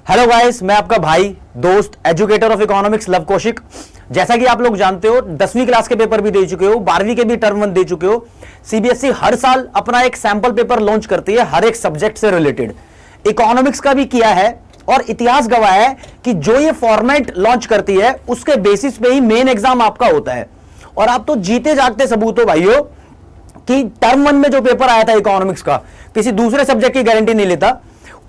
Hello guys, मैं आपका भाई दोस्त educator of economics love Kaushik. जैसा कि आप लोग जानते हो 10वीं क्लास के पेपर भी दे चुके हो, 12वीं के भी टर्म 1 दे चुके हो। सीबीएसई हर साल अपना एक सैंपल पेपर लॉन्च करती है हर एक सब्जेक्ट से रिलेटेड। इकोनॉमिक्स का भी किया है और इतिहास गवाह है कि जो ये फॉर्मेट लॉन्च करती है उसके बेसिस पे ही मेन एग्जाम आपका होता है। और आप तो जीते जागते सबूत हो भाइयों कि टर्म 1 में जो पेपर आया था इकोनॉमिक्स का, किसी दूसरे सब्जेक्ट की गारंटी नहीं लेता,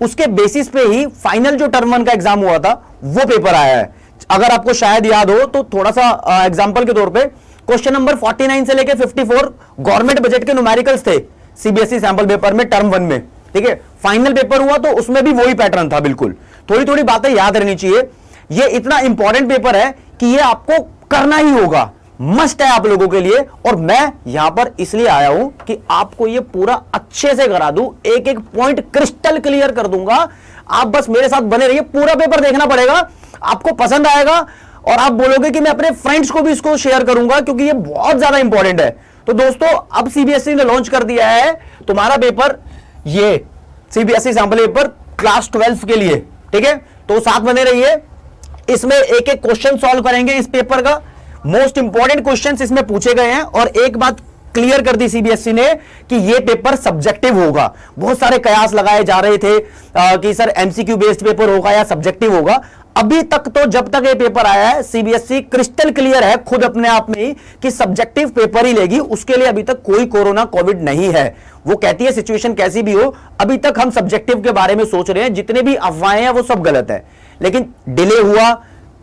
उसके बेसिस पे ही फाइनल जो टर्म 1 का एग्जाम हुआ था वो पेपर आया है। अगर आपको शायद याद हो तो थोड़ा सा एग्जांपल के तौर पे क्वेश्चन नंबर 49 से लेके 54 गवर्नमेंट बजट के न्यूमेरिकल्स थे सीबीएसई सैंपल पेपर में टर्म 1 में। ठीक है, फाइनल पेपर हुआ तो उसमें भी वही पैटर्न था। बिल्कुल थोड़ी थोड़ी बातें याद रहनी चाहिए। ये इतना इंपॉर्टेंट पेपर है कि ये आपको करना ही होगा, मस्ट है आप लोगों के लिए। और मैं यहां पर इसलिए आया हूं कि आपको ये पूरा अच्छे से करा दूं, एक एक पॉइंट क्रिस्टल क्लियर कर दूंगा। आप बस मेरे साथ बने रहिए, पूरा पेपर देखना पड़ेगा, आपको पसंद आएगा और आप बोलोगे कि मैं अपने फ्रेंड्स को भी इसको शेयर करूंगा क्योंकि ये बहुत ज्यादा इंपॉर्टेंट है। तो दोस्तों, अब सीबीएसई ने लॉन्च कर दिया है तुम्हारा पेपर, ये सीबीएसई सैंपल पेपर क्लास 12 के लिए। ठीक है, तो साथ बने रहिए। इसमें एक एक क्वेश्चन सॉल्व करेंगे इस पेपर का। मोस्ट इंपॉर्टेंट क्वेश्चंस इसमें पूछे गए हैं और एक बात क्लियर कर दी सीबीएसई ने कि यह पेपर सब्जेक्टिव होगा। बहुत सारे कयास लगाए जा रहे थे कि सर एमसीक्यू बेस्ड पेपर होगा या सब्जेक्टिव होगा। अभी तक तो जब तक ये पेपर आया है सीबीएसई क्रिस्टल क्लियर है खुद अपने आप में ही कि सब्जेक्टिव पेपर ही लेगी। उसके लिए अभी तक कोई कोरोना कोविड नहीं है। वो कहती है सिचुएशन कैसी भी हो, अभी तक हम सब्जेक्टिव के बारे में सोच रहे हैं। जितने भी अफवाहें हैं वो सब गलत है, लेकिन डिले हुआ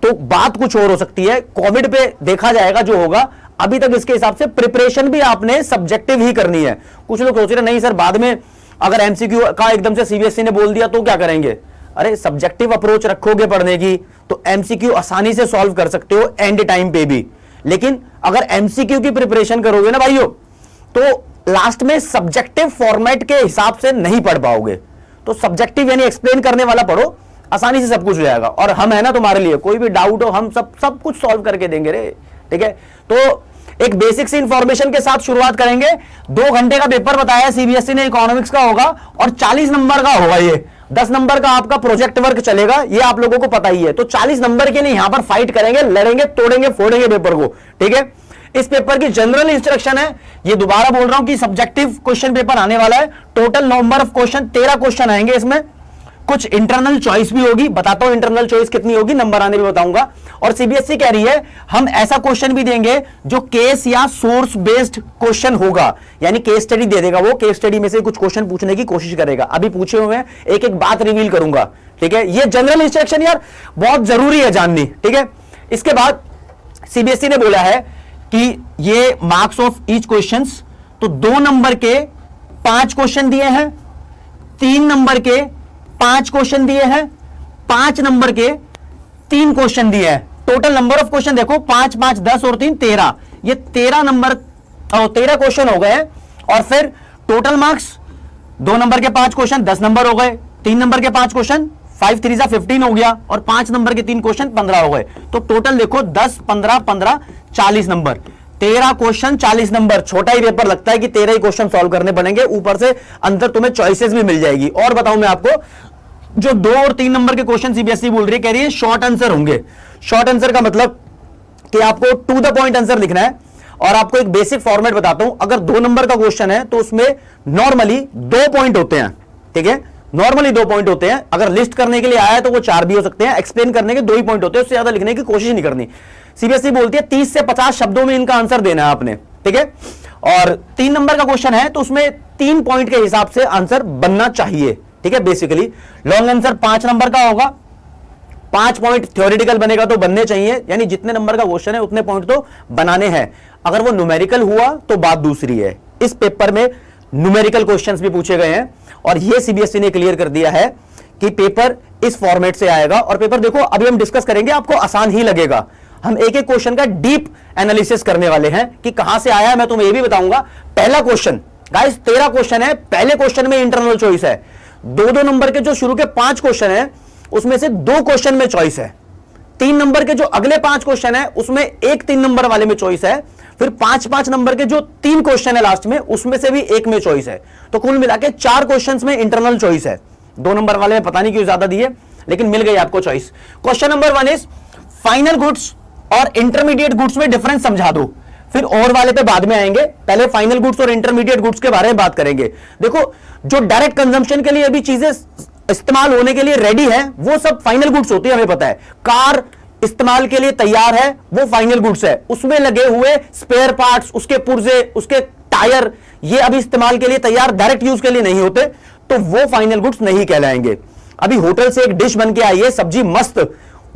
तो बात कुछ और हो सकती है। कोविड पे देखा जाएगा जो होगा। अभी तक इसके हिसाब से प्रिपरेशन भी आपने सब्जेक्टिव ही करनी है। कुछ लोग सोच रहे नहीं सर बाद में अगर एमसीक्यू का एकदम से सीबीएसई ने बोल दिया तो क्या करेंगे। अरे सब्जेक्टिव अप्रोच रखोगे पढ़ने की तो एमसीक्यू आसानी से सॉल्व कर सकते हो एंड टाइम पे भी। लेकिन अगर एमसीक्यू की प्रिपरेशन करोगे ना भाइयों तो लास्ट में सब्जेक्टिव फॉर्मेट के हिसाब से नहीं पढ़ पाओगे। तो सब्जेक्टिव यानी एक्सप्लेन करने वाला पढ़ो, आसानी से सब कुछ हो जाएगा। और हम है ना तुम्हारे लिए, कोई भी डाउट हो हम सब कुछ सॉल्व करके देंगे रे। ठीक है, तो एक बेसिक सी इंफॉर्मेशन के साथ शुरुआत करेंगे। 2 घंटे का पेपर बताया सीबीएसई ने इकोनॉमिक्स का होगा और 40 नंबर का होगा। ये 10 नंबर का आपका प्रोजेक्ट वर्क चलेगा, ये आप लोगों को पता ही है। तो 40 नंबर के लिए यहां पर फाइट करेंगे, लड़ेंगे, तोड़ेंगे, फोड़ेंगे पेपर को। ठीक है, इस पेपर की जनरल इंस्ट्रक्शन है, ये दोबारा बोल रहा हूं कि सब्जेक्टिव क्वेश्चन पेपर आने वाला है। Total number of question 13 question आएंगे इसमें। कुछ इंटरनल चॉइस भी होगी, बताता हूं इंटरनल चॉइस कितनी होगी, नंबर आने भी बताऊंगा। और सीबीएसई कह रही है हम ऐसा क्वेश्चन भी देंगे जो केस या सोर्स बेस्ड क्वेश्चन होगा, यानी केस स्टडी दे देगा। वो केस स्टडी में से कुछ क्वेश्चन पूछने की कोशिश करेगा। अभी पूछे हुए हैं, एक एक बात रिवील करूंगा। ठीक है, ये जनरल इंस्ट्रक्शन यार बहुत जरूरी है जाननी। ठीक है, इसके बाद सीबीएसई ने बोला है कि ये मार्क्स ऑफ ईच क्वेश्चन, तो 2 नंबर के 5 क्वेश्चन दिए हैं, 3 नंबर के 5 क्वेश्चन दिए हैं, 5 नंबर के 3 क्वेश्चन दिए हैं। टोटल नंबर ऑफ क्वेश्चन देखो 5 5 10 और 3 13, ये 13 नंबर 13 क्वेश्चन हो गए। और फिर टोटल मार्क्स 2 नंबर के 5 क्वेश्चन 10 नंबर हो गए, 3 नंबर के 5 क्वेश्चन 5 3 15 हो गया और 5 नंबर के 3 क्वेश्चन 15 हो गए। तो टोटल देखो 10 15 15 40 नंबर, 13 क्वेश्चन 40 नंबर। छोटा ही पेपर लगता है कि 13 ही क्वेश्चन सॉल्व करने पड़ेंगे, ऊपर से अंदर तुम्हें चॉइसेस भी मिल जाएगी। और बताऊं मैं आपको, जो 2 और 3 नंबर के क्वेश्चन सीबीएसई बोल रही है, कह रही है शॉर्ट आंसर होंगे। शॉर्ट आंसर का मतलब कि आपको टू द पॉइंट आंसर लिखना है। और आपको एक बेसिक फॉर्मेट बताता हूं, अगर 2 नंबर का क्वेश्चन है तो उसमें नॉर्मली 2 पॉइंट होते हैं। ठीक है, नॉर्मली 2 पॉइंट होते हैं। अगर लिस्ट करने के लिए आया है तो वो 4 भी हो सकते हैं, एक्सप्लेन करने के 2 ही पॉइंट होते हैं, उससे ज्यादा लिखने की कोशिश नहीं करनी। सीबीएसई बोलती है 30 से 50 शब्दों में इनका आंसर देना है आपने। ठीक है, और 3 नंबर का क्वेश्चन है तो उसमें 3 पॉइंट के हिसाब से आंसर बनना चाहिए। ठीक है, बेसिकली लॉन्ग आंसर 5 नंबर का होगा, 5 पॉइंट थ्योरेटिकल बनेगा तो बनने चाहिए, यानी जितने नंबर का क्वेश्चन है उतने पॉइंट तो बनाने हैं। अगर वो न्यूमेरिकल हुआ तो बात दूसरी है। इस पेपर में न्यूमेरिकल क्वेश्चंस भी पूछे गए हैं और ये सीबीएसई ने क्लियर कर दिया है कि पेपर इस फॉर्मेट से आएगा। और पेपर देखो अभी हम डिस्कस करेंगे, आपको आसान ही लगेगा। हम एक एक क्वेश्चन का डीप एनालिसिस करने वाले हैं कि कहां से आया है। मैं तुम्हें यह भी बताऊंगा। पहला क्वेश्चन गाइस 13 क्वेश्चन है, पहले क्वेश्चन में इंटरनल चॉइस है। 2 नंबर के जो शुरू के 5 क्वेश्चन है उसमें से 2 क्वेश्चन में चॉइस है। 3 नंबर के जो अगले 5 क्वेश्चन है उसमें एक 3 नंबर वाले में चॉइस है। फिर 5 नंबर के जो 3 क्वेश्चन है लास्ट में उसमें से भी एक में चॉइस है। तो कुल मिला के 4 क्वेश्चन में इंटरनल चॉइस है। 2 नंबर वाले में पता नहीं क्यों ज्यादा दिए, लेकिन मिल गई आपको choice. Question number 1 is final goods और इंटरमीडिएट गुड्स में डिफरेंस समझा दो, फिर और वाले पे बाद में आएंगे, पहले फाइनल गुड्स और इंटरमीडिएट गुड्स के बारे में बात करेंगे। देखो जो डायरेक्ट कंजम्पशन के लिए अभी चीजें इस्तेमाल होने के लिए रेडी है वो सब फाइनल गुड्स होती है, हमें पता है। कार इस्तेमाल के लिए तैयार है वो फाइनल गुड्स है, उसमें लगे हुए स्पेयर पार्ट्स, उसके पुर्जे, उसके टायर, ये अभी इस्तेमाल के लिए तैयार, डायरेक्ट यूज के लिए नहीं होते, तो वो फाइनल गुड्स नहीं कहलाएंगे। अभी होटल से एक डिश बन के आई है, सब्जी मस्त,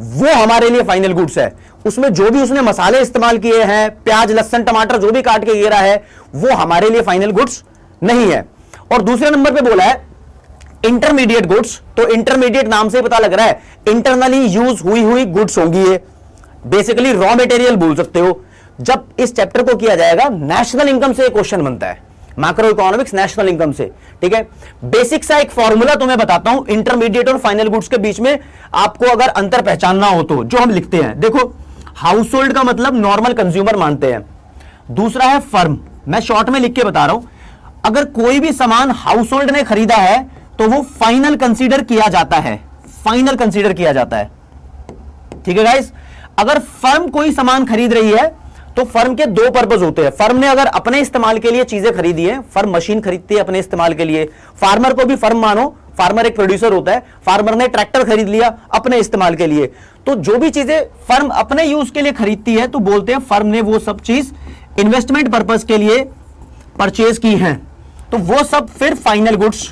वो हमारे लिए फाइनल गुड्स है। उसमें जो भी उसने मसाले इस्तेमाल किए हैं, प्याज लहसुन टमाटर जो भी काट के गिरा है, वो हमारे लिए फाइनल गुड्स नहीं है। और दूसरे नंबर पे बोला है इंटरमीडिएट गुड्स, तो इंटरमीडिएट नाम से पता लग रहा है इंटरनली यूज हुई गुड्स होंगी, ये बेसिकली रॉ मटेरियल बोल सकते हो। जब इस चैप्टर को किया जाएगा नेशनल इनकम से क्वेश्चन बनता है, मैक्रो इकोनॉमिक्स नेशनल इनकम से, ठीक है। बेसिक सा एक फॉर्मूला तुम्हें बताता हूं इंटरमीडिएट और फाइनल गुड्स के बीच में, आपको अगर अंतर पहचानना हो तो, जो हम लिखते हैं। देखो हाउस होल्ड का मतलब नॉर्मल कंज्यूमर मानते हैं, दूसरा है फर्म, मैं शॉर्ट में लिख के बता रहा हूं। अगर कोई भी सामान हाउस होल्ड ने खरीदा है तो वो फाइनल कंसीडर किया जाता है, फाइनल कंसीडर किया जाता है, ठीक है गाइस। अगर फर्म कोई सामान खरीद रही है तो फर्म के दो पर्पस होते हैं। फर्म ने अगर अपने इस्तेमाल के लिए चीजें खरीदी है, फर्म मशीन खरीदती है अपने इस्तेमाल के लिए, फार्मर को भी फर्म मानो, फार्मर एक प्रोड्यूसर होता है, फार्मर ने ट्रैक्टर खरीद लिया अपने इस्तेमाल के लिए, तो जो भी चीजें फर्म अपने यूज के लिए खरीदती है तो बोलते हैं फर्म ने वो सब चीज इन्वेस्टमेंट पर्पस के लिए परचेज की है, तो वो सब फिर फाइनल गुड्स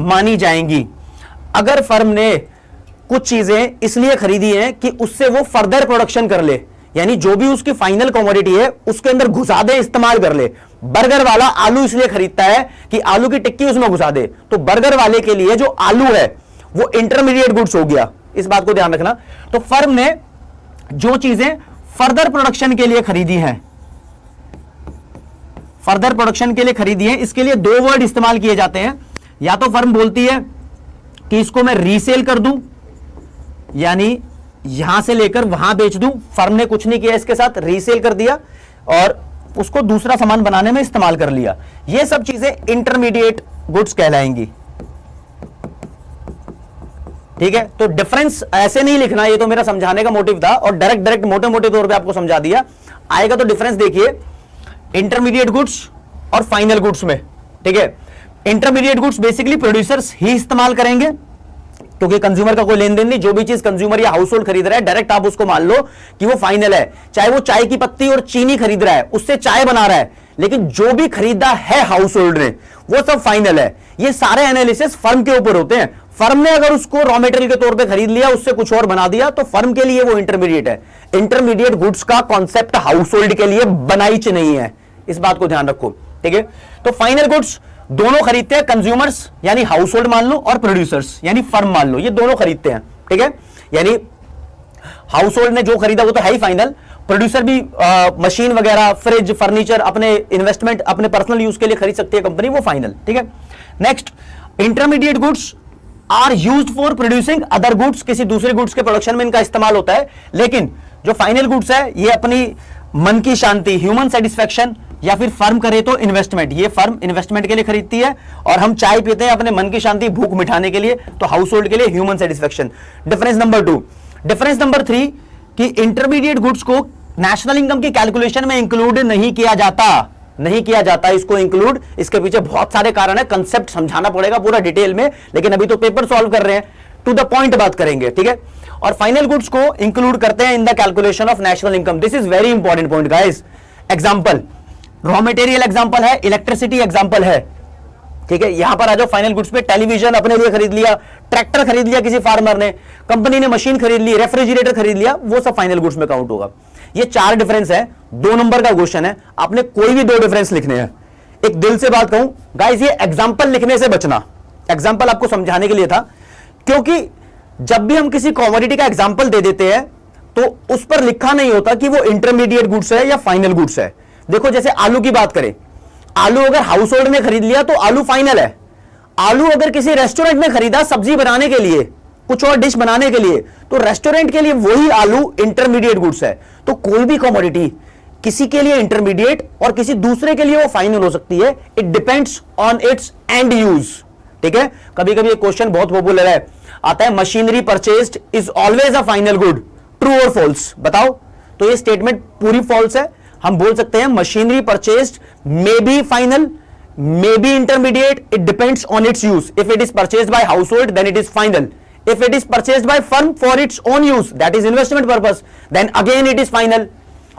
मानी जाएंगी। अगर फर्म ने कुछ चीजें इसलिए खरीदी हैं कि उससे वो फर्दर प्रोडक्शन कर ले, यानी जो भी उसकी फाइनल कमोडिटी है उसके अंदर घुसा दे, इस्तेमाल कर ले। बर्गर वाला आलू इसलिए खरीदता है कि आलू की टिक्की उसमें घुसा दे, तो बर्गर वाले के लिए जो आलू है वो इंटरमीडिएट गुड्स हो गया, इस बात को ध्यान रखना। तो फर्म ने जो चीजें फर्दर प्रोडक्शन के लिए खरीदी हैं, फर्दर प्रोडक्शन के लिए खरीदी है, इसके लिए दो वर्ड इस्तेमाल किए जाते हैं। या तो फर्म बोलती है कि इसको मैं रीसेल कर दूं, यानी यहां से लेकर वहां बेच दूं, फर्म ने कुछ नहीं किया इसके साथ, रीसेल कर दिया और उसको दूसरा सामान बनाने में इस्तेमाल कर लिया, ये सब चीजें इंटरमीडिएट गुड्स कहलाएंगी, ठीक है। तो डिफरेंस ऐसे नहीं लिखना, ये तो मेरा समझाने का मोटिव था और डायरेक्ट मोटे मोटे तौर पे आपको समझा दिया। आएगा तो डिफरेंस देखिए इंटरमीडिएट गुड्स और फाइनल गुड्स में, ठीक है। इंटरमीडिएट गुड्स बेसिकली प्रोड्यूसर्स ही इस्तेमाल करेंगे क्योंकि कंज्यूमर का कोई लेन देन नहीं, जो भी चीज कंज्यूमर या हाउस होल्ड खरीद रहा है डायरेक्ट आप उसको मान लो कि वो फाइनल है। चाहे वो चाय की पत्ती और चीनी खरीद रहा है, उससे चाय बना रहा है, लेकिन जो भी खरीदा है हाउस होल्ड ने वो सब फाइनल है। ये सारे एनालिसिस फर्म के ऊपर होते हैं। फर्म ने अगर उसको रॉ मटेरियल के तौर पे खरीद लिया, उससे कुछ और बना दिया, तो फर्म के लिए वो इंटरमीडिएट है। इंटरमीडिएट गुड्स का कॉन्सेप्ट हाउस होल्ड के लिए बनाई नहीं है, इस बात को ध्यान रखो, ठीक है। तो फाइनल गुड्स दोनों खरीदते हैं, कंज्यूमर्स यानी हाउस होल्ड मान लो और प्रोड्यूसर्स यानी फर्म मान लो, ये दोनों खरीदते हैं, ठीक है। यानी हाउस होल्ड ने जो खरीदा वो तो है ही फाइनल, प्रोड्यूसर भी मशीन वगैरह, फ्रिज, फर्नीचर अपने इन्वेस्टमेंट, अपने पर्सनल यूज के लिए खरीद सकती है कंपनी, वो फाइनल, ठीक है। Next, intermediate goods are used for producing other goods, किसी दूसरे गुड्स के प्रोडक्शन में इनका इस्तेमाल होता है। लेकिन जो फाइनल गुड्स है ये अपनी मन की शांति, ह्यूमन सेटिस्फैक्शन, या फिर फर्म करे तो इन्वेस्टमेंट, ये फर्म इन्वेस्टमेंट के लिए खरीदती है और हम चाय पीते हैं अपने मन की शांति, भूख मिटाने के लिए, तो हाउस होल्ड के लिए human satisfaction. Difference number 2। Difference number 3 कि इंटरमीडिएट गुड्स को नेशनल इनकम की कैलकुलेशन में इंक्लूड नहीं किया जाता, नहीं किया जाता इसको इंक्लूड। इसके पीछे बहुत सारे कारण है, कंसेप्ट समझाना पड़ेगा पूरा डिटेल में, लेकिन अभी तो पेपर सॉल्व कर रहे हैं, टू द पॉइंट बात करेंगे, ठीक है। और फाइनल गुड्स को इंक्लूड करते हैं in the calculation of national income. This is very important point guys. Example, raw material example है, इलेक्ट्रिसिटी एग्जांपल है, ठीक है। यहां पर आ जाओ फाइनल गुड्स पे, टेलीविजन अपने लिए खरीद लिया, ट्रैक्टर खरीद लिया किसी फार्मर ने, कंपनी ने मशीन खरीद ली, रेफ्रिजरेटर खरीद लिया, वो सब फाइनल गुड्स में काउंट होगा। ये 4 डिफरेंस है, 2 नंबर का क्वेश्चन है, आपने कोई भी 2 डिफरेंस लिखने हैं। एक दिल से बात कहूं गाइस, ये एग्जांपल लिखने से बचना, एग्जांपल आपको समझाने के लिए था, क्योंकि जब भी हम किसी कमोडिटी का एग्जांपल दे देते हैं तो उस पर लिखा नहीं होता कि वो इंटरमीडिएट गुड्स है या फाइनल गुड्स है। देखो जैसे आलू की बात करें, आलू अगर हाउस होल्ड ने खरीद लिया तो आलू फाइनल है। आलू अगर किसी रेस्टोरेंट ने खरीदा सब्जी बनाने के लिए, कुछ और डिश बनाने के लिए, तो रेस्टोरेंट के लिए वही आलू इंटरमीडिएट गुड्स है। तो कोई भी कमोडिटी किसी के लिए इंटरमीडिएट और किसी दूसरे के लिए वो फाइनल हो सकती है। It depends on it's and use, ठीक है। कभी कभी एक क्वेश्चन बहुत पॉपुलर है, आता है machinery purchased is always a final good, true और फॉल्स, बताओ। तो ये स्टेटमेंट पूरी फॉल्स है। हम बोल सकते हैं machinery purchased may be final, may be intermediate, it depends on its use. If it is purchased by household, then it is final. If it is purchased by firm for its own use, that is investment purpose, then again it is final.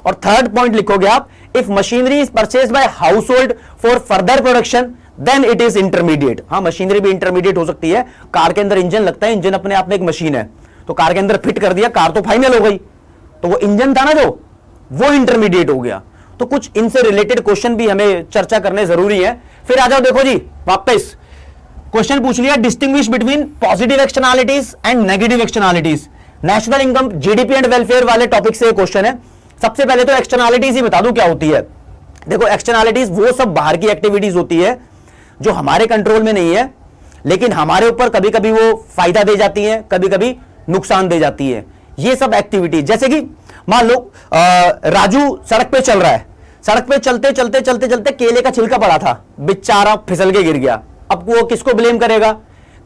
और third point लिखोगे आप, if machinery is purchased by household for further production, then it is intermediate. हाँ, machinery भी intermediate हो सकती है। Car के अंदर इंजन लगता है, इंजन अपने आप में एक मशीन है, तो कार के अंदर फिट कर दिया, कार तो फाइनल हो गई। तो वो इंजन था ना जो, वो इंटरमीडिएट हो गया। तो कुछ इनसे रिलेटेड क्वेश्चन भी हमें चर्चा करने जरूरी है। फिर आ जाओ, देखो जी, वापस क्वेश्चन पूछ लिया, distinguish between positive externalities and negative externalities. National income, GDP and welfare वाले टॉपिक से क्वेश्चन है। सबसे पहले तो एक्सटर्नैलिटीज ही बता दूं क्या होती है। देखो, एक्सटर्नैलिटीज वो सब बाहर की एक्टिविटीज होती है जो हमारे कंट्रोल में नहीं है, लेकिन हमारे ऊपर कभी कभी वो फायदा दे जाती है, कभी कभी नुकसान दे जाती है। ये सब एक्टिविटीज, जैसे कि मान लो राजू सड़क पे चल रहा है, सड़क पे चलते चलते चलते चलते केले का छिलका पड़ा था, बेचारा फिसल के गिर गया। अब वो किसको ब्लेम करेगा?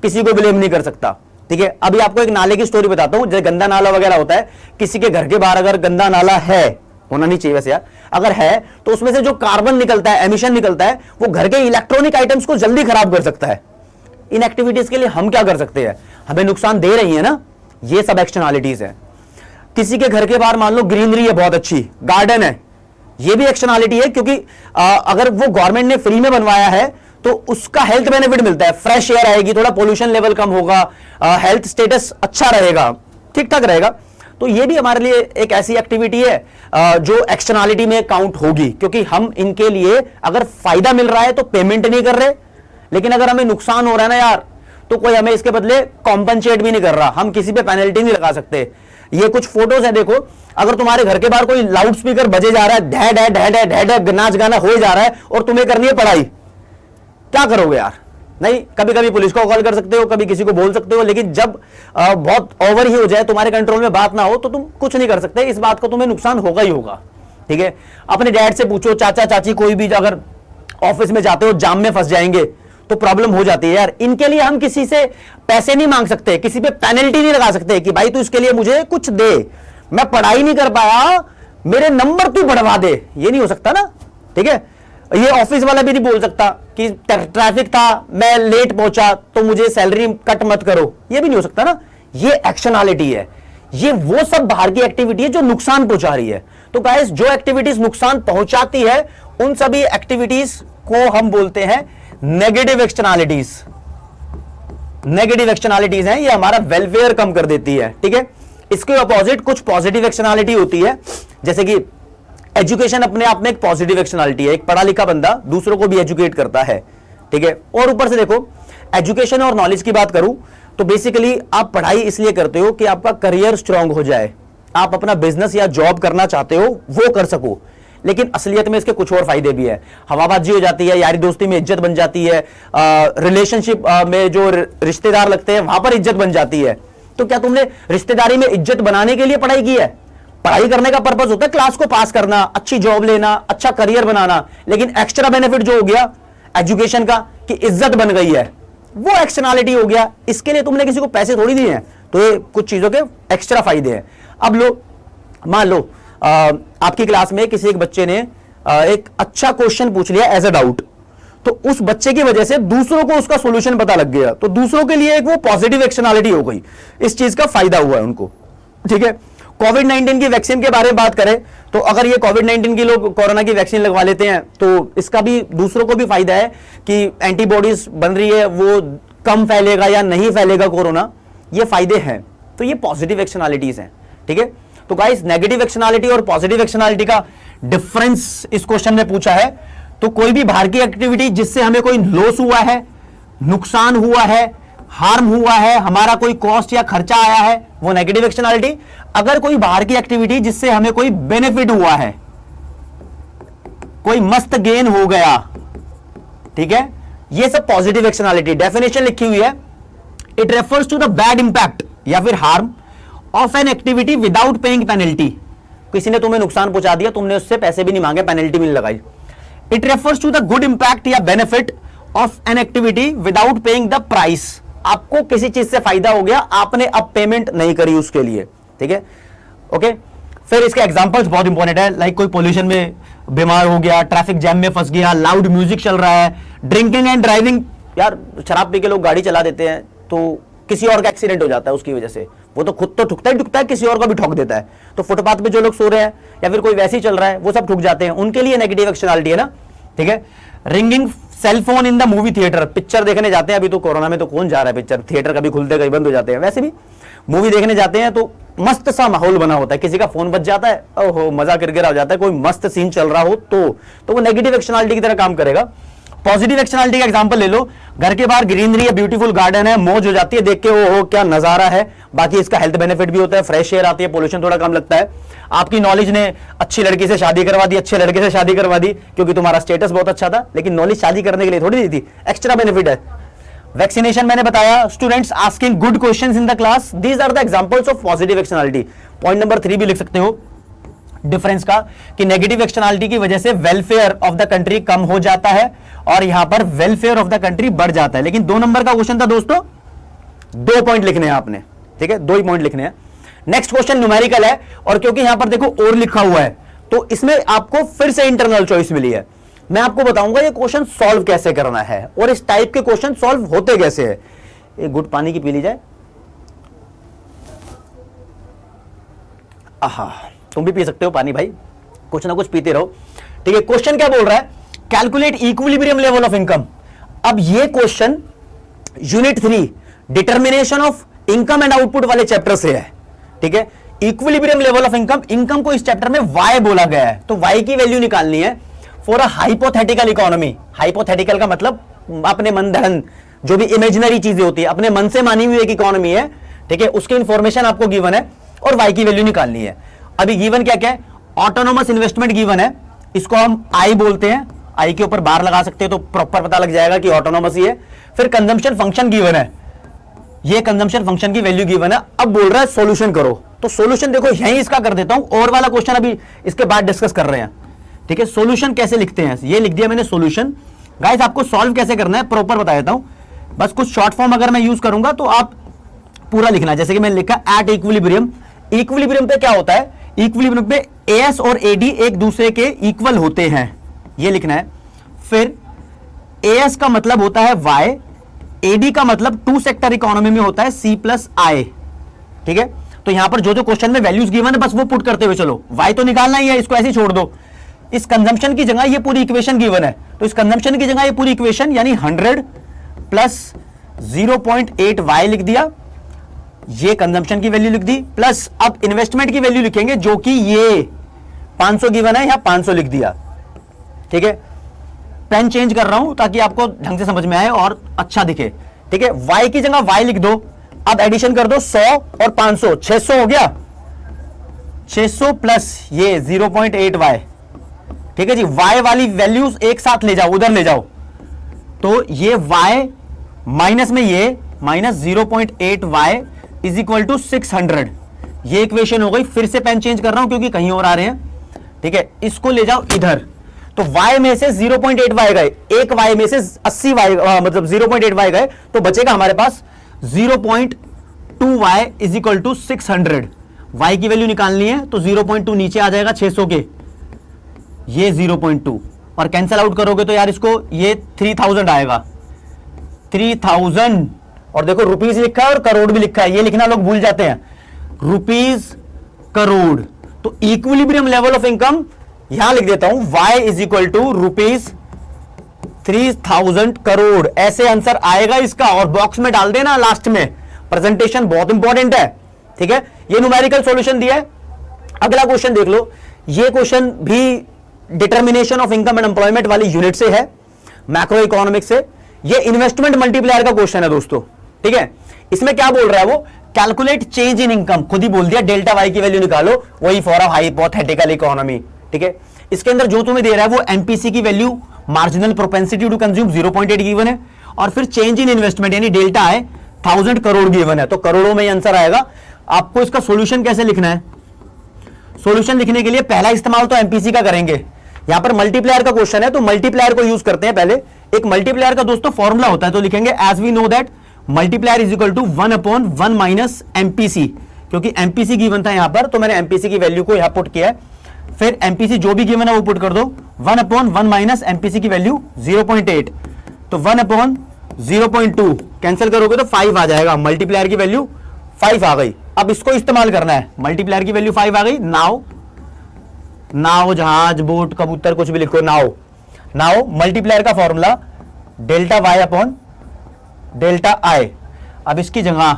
किसी को ब्लेम नहीं कर सकता। ठीक है, अभी आपको एक नाले की स्टोरी बताता हूं। जैसे गंदा नाला वगैरह होता है, किसी के घर के बाहर अगर गंदा नाला है, होना नहीं चाहिए वैसे यार, अगर है तो उसमें से जो कार्बन निकलता है, एमिशन निकलता है, वो घर के इलेक्ट्रॉनिक आइटम्स को जल्दी खराब कर सकता है। इन एक्टिविटीज के लिए हम क्या कर सकते हैं? हमें नुकसान दे रही है ना, ये सब एक्सटर्नैलिटीज है। किसी के घर के बाहर मान लो ग्रीनरी है, बहुत अच्छी गार्डन है, ये भी एक्सटर्नैलिटी है, क्योंकि अगर वो गवर्नमेंट ने फ्री में बनवाया है तो उसका हेल्थ बेनिफिट मिलता है, फ्रेश एयर आएगी, थोड़ा पोल्यूशन लेवल कम होगा, हेल्थ स्टेटस अच्छा रहेगा, ठीक ठाक रहेगा। तो ये भी हमारे लिए एक ऐसी एक्टिविटी है जो एक्सटर्नैलिटी में काउंट होगी, क्योंकि हम इनके लिए अगर फायदा मिल रहा है तो पेमेंट नहीं कर रहे, लेकिन अगर हमें नुकसान हो रहा है ना यार, तो कोई हमें इसके बदले कॉम्पनसेट भी नहीं कर रहा, हम किसी पे पेनल्टी नहीं लगा सकते। ये कुछ फोटोज है, देखो, अगर तुम्हारे घर के बाहर कोई लाउड स्पीकर बजे जा रहा है, ढै ढै ढै ढै ढै ढै नाच गाना हो जा रहा है, और तुम्हें करनी है पढ़ाई, क्या करोगे यार? नहीं, कभी कभी पुलिस को कॉल कर सकते हो, कभी किसी को बोल सकते हो, लेकिन जब बहुत ओवर ही हो जाए, तुम्हारे कंट्रोल में बात ना हो, तो तुम कुछ नहीं कर सकते। इस बात को तुम्हें नुकसान होगा ही होगा। ठीक है, अपने डैड से पूछो, चाचा चाची कोई भी, अगर ऑफिस में जाते हो जाम में फंस जाएंगे तो प्रॉब्लम हो जाती है यार। इनके लिए हम किसी से पैसे नहीं मांग सकते, किसी पे पेनल्टी नहीं लगा सकते कि भाई तू इसके लिए मुझे कुछ दे, मैं पढ़ाई नहीं कर पाया, मेरे नंबर तू बढ़वा दे, ये नहीं हो सकता ना। ठीक है, ये ऑफिस वाला भी नहीं बोल सकता कि ट्रैफिक था, मैं लेट पहुंचा तो मुझे सैलरी कट मत करो, ये भी नहीं हो सकता ना। ये एक्शनैलिटी है, ये वो सब बाहर की एक्टिविटी है जो नुकसान पहुंचा रही है। तो गाइस, जो एक्टिविटीज नुकसान पहुंचाती है उन सभी एक्टिविटीज को हम बोलते हैं नेगेटिव एक्सटर्नैलिटीज। नेगेटिव एक्सटर्नैलिटीज हैं, ये हमारा वेलफेयर कम कर देती है। ठीक है, इसके अपोजिट कुछ पॉजिटिव एक्सटर्नैलिटी होती है, जैसे कि एजुकेशन अपने आप में एक पॉजिटिव एक्सटर्नैलिटी है। एक पढ़ा लिखा बंदा दूसरों को भी एजुकेट करता है। ठीक है, और ऊपर से देखो, एजुकेशन और नॉलेज की बात करूं तो बेसिकली आप पढ़ाई इसलिए करते हो कि आपका करियर स्ट्रांग हो जाए, आप अपना बिजनेस या जॉब करना चाहते हो वो कर सको, लेकिन असलियत में इसके कुछ और फायदे भी है। हवाबाजी हो जाती है, यारी दोस्ती में इज्जत बन जाती है, रिलेशनशिप में जो रिश्तेदार लगते हैं वहां पर इज्जत बन जाती है। तो क्या तुमने रिश्तेदारी में इज्जत बनाने के लिए पढ़ाई की है? पढ़ाई करने का पर्पस होता है क्लास को पास करना, अच्छी जॉब लेना, अच्छा करियर बनाना, लेकिन एक्स्ट्रा बेनिफिट जो हो गया एजुकेशन का कि इज्जत बन गई है, वो एक्सटर्नैलिटी हो गया। इसके लिए तुमने किसी को पैसे थोड़ी दिए हैं, तो ये कुछ चीजों के एक्स्ट्रा फायदे हैं। अब लो, मान लो आपकी क्लास में किसी एक बच्चे ने एक अच्छा क्वेश्चन पूछ लिया एज अ डाउट, तो उस बच्चे की वजह से दूसरों को उसका सॉल्यूशन पता लग गया, तो दूसरों के लिए एक वो पॉजिटिव एक्सटर्नैलिटी हो गई, इस चीज का फायदा हुआ है उनको। ठीक है, कोविड-19 की वैक्सीन के बारे में बात करें तो अगर ये कोविड-19 की लोग कोरोना की वैक्सीन लगवा लेते हैं तो इसका भी दूसरों को भी फायदा है कि एंटीबॉडीज बन रही है, वो कम फैलेगा या नहीं फैलेगा कोरोना, ये फायदे हैं। तो ये पॉजिटिव एक्सटर्नैलिटीज हैं। ठीक है, तो गाइस, नेगेटिव एक्सटर्नैलिटी और पॉजिटिव एक्सटर्नैलिटी का डिफरेंस इस क्वेश्चन में पूछा है। तो कोई भी बाहर की एक्टिविटी जिससे हमें कोई लॉस हुआ है, नुकसान हुआ है, हार्म हुआ है, हमारा कोई कॉस्ट या खर्चा आया है, वो नेगेटिव एक्सटर्नैलिटी। अगर कोई बाहर की एक्टिविटी जिससे हमें कोई बेनिफिट हुआ है, कोई मस्त गेन हो गया, ठीक है, ये सब पॉजिटिव एक्सटर्नैलिटी। डेफिनेशन लिखी हुई है, it refers to the bad impact या फिर harm of an activity without paying penalty. किसी ने तुम्हें नुकसान पहुंचा दिया, तुमने उससे पैसे भी नहीं मांगे, पेनल्टी भी नहीं लगाई। It refers to the good impact या benefit of an activity without paying the price आपको किसी चीज से फायदा हो गया, आपने अब पेमेंट नहीं करी उसके लिए, ठीक है, ओके। फिर इसके एग्जांपल्स बहुत इंपॉर्टेंट है, लाइक कोई पोल्यूशन में बीमार हो गया, ट्रैफिक जैम में फंस गया, लाउड म्यूजिक चल रहा है, ड्रिंकिंग एंड ड्राइविंग, यार शराब पी के लोग गाड़ी चला देते हैं तो किसी और का एक्सीडेंट हो जाता है उसकी वजह से, वो तो खुद तो ठुकता है, किसी और को भी ठोक देता है। तो फुटपाथ पे जो लोग सो रहे हैं या फिर कोई वैसे ही चल रहा है वो सब ठुक जाते हैं, उनके लिए नेगेटिव एक्सटर्नलिटी है ना, ठीक है। Ringing cell phone in the movie theatre, picture देखने जाते हैं, अभी तो कोरोना में तो कौन जा रहा है पिक्चर, थिएटर कभी खुलते कभी बंद हो जाते हैं, वैसे भी मूवी देखने जाते हैं तो मस्त सा माहौल बना होता है, किसी का फोन बच जाता है, ओहो मजा गिरगिरा हो जाता है, कोई मस्त सीन चल रहा हो तो वो नेगेटिव एक्सटर्नलिटी की तरह काम करेगा। पॉजिटिव एक्सटर्नलिटी का एग्जांपल ले लो, घर के बाहर ग्रीनरी है, ब्यूटीफुल गार्डन है, मौज हो जाती है देख के, ओहो क्या नजारा है। बाकी इसका हेल्थ बेनिफिट भी होता है, फ्रेश एयर आती है, पोल्यूशन थोड़ा कम लगता है। आपकी नॉलेज ने अच्छी लड़की से शादी करवा दी, अच्छे लड़के से शादी करवा दी क्योंकि तुम्हारा स्टेटस बहुत अच्छा था, लेकिन नॉलेज शादी करने के लिए थोड़ी दी थी, एक्स्ट्रा बेनिफिट है। वैक्सीनेशन मैंने बताया, students asking good questions in the class, these are the examples of positive externality. Point number 3 भी लिख सकते हो डिफरेंस का, कि नेगेटिव एक्सटर्नलिटी की वजह से वेलफेयर ऑफ द कंट्री कम हो जाता है और यहां पर वेलफेयर ऑफ द कंट्री बढ़ जाता है। लेकिन 2 नंबर का क्वेश्चन था दोस्तों, 2 पॉइंट लिखने हैं आपने, ठीक है, 2 ही पॉइंट लिखने हैं। नेक्स्ट क्वेश्चन न्यूमेरिकल है, और क्योंकि यहां पर देखो और लिखा हुआ है तो इसमें आपको फिर से इंटरनल चॉइस मिली है। मैं आपको बताऊंगा ये क्वेश्चन सॉल्व कैसे करना है और इस टाइप के क्वेश्चन सॉल्व होते कैसे है। एक गुड पानी की पी ली जाए, आहा, तुम भी पी सकते हो पानी भाई, कुछ ना कुछ पीते रहो, ठीक है। क्वेश्चन क्या बोल रहा है, calculate equilibrium level of income. अब ये question unit 3 determination of income and output वाले चैप्टर से है, ठीक है। Equilibrium level of income, income को इस चैप्टर में वाई बोला गया है, तो वाई की वैल्यू निकालनी है for a hypothetical economy. Hypothetical का मतलब अपने मन धन, जो भी इमेजिनरी चीजें होती है, अपने मन से मानी हुई एक इकोनॉमी है, ठीक है, उसकी इंफॉर्मेशन आपको गिवन है और वाई की वैल्यू निकालनी है। अभी गिवन क्या क्या है, ऑटोनोमस इन्वेस्टमेंट गिवन है, इसको हम आई बोलते हैं, आई के ऊपर बार लगा सकते हैं तो प्रॉपर पता लग जाएगा कि ऑटोनोमस ही है। फिर कंजम्पशन फंक्शन गिवन है, ये कंजम्पशन फंक्शन की वैल्यू गिवन है। अब बोल रहा है सॉल्यूशन करो, तो सॉल्यूशन देखो यहीं इसका कर देता हूं, और वाला क्वेश्चन अभी इसके बाद डिस्कस कर रहे हैं, ठीक है। सॉल्यूशन कैसे लिखते हैं, ये लिख दिया मैंने सॉल्यूशन। गाइस आपको सॉल्व कैसे करना है प्रॉपर बता देता हूं, बस कुछ शॉर्ट फॉर्म अगर मैं यूज करूंगा तो आप पूरा लिखना, जैसे कि मैंने लिखा एट इक्विलिब्रियम। इक्विलिब्रियम पे क्या होता है, इक्विलिब्रियम पे एएस और एडी एक दूसरे के इक्वल होते हैं, ये लिखना है। फिर एएस का मतलब होता है वाई, एडी का मतलब 2 सेक्टर इकोनॉमी में होता है सी प्लस आई, ठीक है। तो यहां पर जो जो क्वेश्चन में वैल्यूज गिवन है बस वो पुट करते हुए चलो, वाई तो निकालना ही है, इसको ऐसे ही छोड़ दो। इस कंजम्पशन की जगह ये पूरी इक्वेशन गिवन है, तो इस कंजम्पशन की जगह ये पूरी इक्वेशन यानी 100 प्लस 0.8 वाई लिख दिया, ये कंजम्पशन की वैल्यू लिख दी, प्लस अब इन्वेस्टमेंट की वैल्यू लिखेंगे जो कि ये 500 गिवन है, यहां 500 लिख दिया, ठीक है। पेन चेंज कर रहा हूं ताकि आपको ढंग से समझ में आए और अच्छा दिखे, ठीक है। वाई की जगह वाई लिख दो, अब एडिशन कर दो 100 और 500, 600 हो गया, 600 प्लस ये 0.8 वाई, ठीक है जी। वाई वाली वैल्यूज एक साथ ले जाओ, उधर ले जाओ, तो ये वाई माइनस में ये minus 0.8 y is equal to 600, ये इक्वेशन हो गई। फिर से पेन चेंज कर रहा हूं क्योंकि कहीं और आ रहे हैं, ठीक है। इसको ले जाओ इधर, तो y में से 0.8 y गए, एक y में से 80 y मतलब 0.8 y गए, तो बचेगा हमारे पास 0.2 y is equal to 600। y की वैल्यू निकालनी है तो 0.2 नीचे आ जाएगा 600 के, ये 0.2 और कैंसल आउट करोगे तो यार इसको ये 3000 आएगा, 3000। और देखो रुपीज लिखा है और करोड़ भी लिखा है, ये लिखना लोग भूल जाते हैं, रुपीज करोड़। तो इक्विलिब्रियम लेवल ऑफ इनकम यहां लिख देता हूं, y is equal to rupees 3000 crore, ऐसे आंसर आएगा इसका। और बॉक्स में डाल देना लास्ट में, प्रेजेंटेशन बहुत इंपॉर्टेंट है, ठीक है। ये न्यूमेरिकल सॉल्यूशन दिया है। अगला क्वेश्चन देख लो, ये क्वेश्चन भी determination of income and employment वाली यूनिट से है, मैक्रो इकोनॉमिक्स से। ये इन्वेस्टमेंट मल्टीप्लायर का क्वेश्चन है दोस्तों, ठीक है। इसमें क्या बोल रहा है वो, कैलकुलेट चेंज इन इनकम, खुद ही बोल दिया, डेल्टा वाई की वैल्यू निकालो, वही फॉर अ हाइपोथेटिकल इकोनॉमी, ठीक है। इसके अंदर जो तुम्हें दे रहा है वो एमपीसी की value, marginal propensity to consume 0.8 given है, और फिर चेंज इन इन्वेस्टमेंट यानी डेल्टा है 1000 करोड़ गिवन है, तो करोड़ों में आंसर आएगा। आपको इसका सॉल्यूशन कैसे लिखना है, सॉल्यूशन लिखने के लिए पहला इस्तेमाल तो एमपीसी का करेंगे। यहां पर मल्टीप्लायर का क्वेश्चन है तो मल्टीप्लायर को यूज करते हैं पहले। एक मल्टीप्लायर का दोस्तों फॉर्मूला होता है, तो लिखेंगे as we know that multiplier is equal to 1/1 minus MPC, क्योंकि एमपीसी गिवन था यहां पर, तो मैंने एमपीसी की वैल्यू को यहां पुट किया है। फिर एमपीसी जो भी गिवन है वो पुट कर दो, 1/1 माइनस एमपीसी की वैल्यू 0.8, तो 1/0.2 कैंसिल करोगे तो 5 आ जाएगा। मल्टीप्लायर की वैल्यू 5 आ गई। अब इसको इस्तेमाल करना है, मल्टीप्लायर की वैल्यू 5 आ गई। नाव जहाज बोट कबूतर कुछ भी लिखो, नाउ मल्टीप्लायर का formula delta y upon delta I. अब इसकी जगह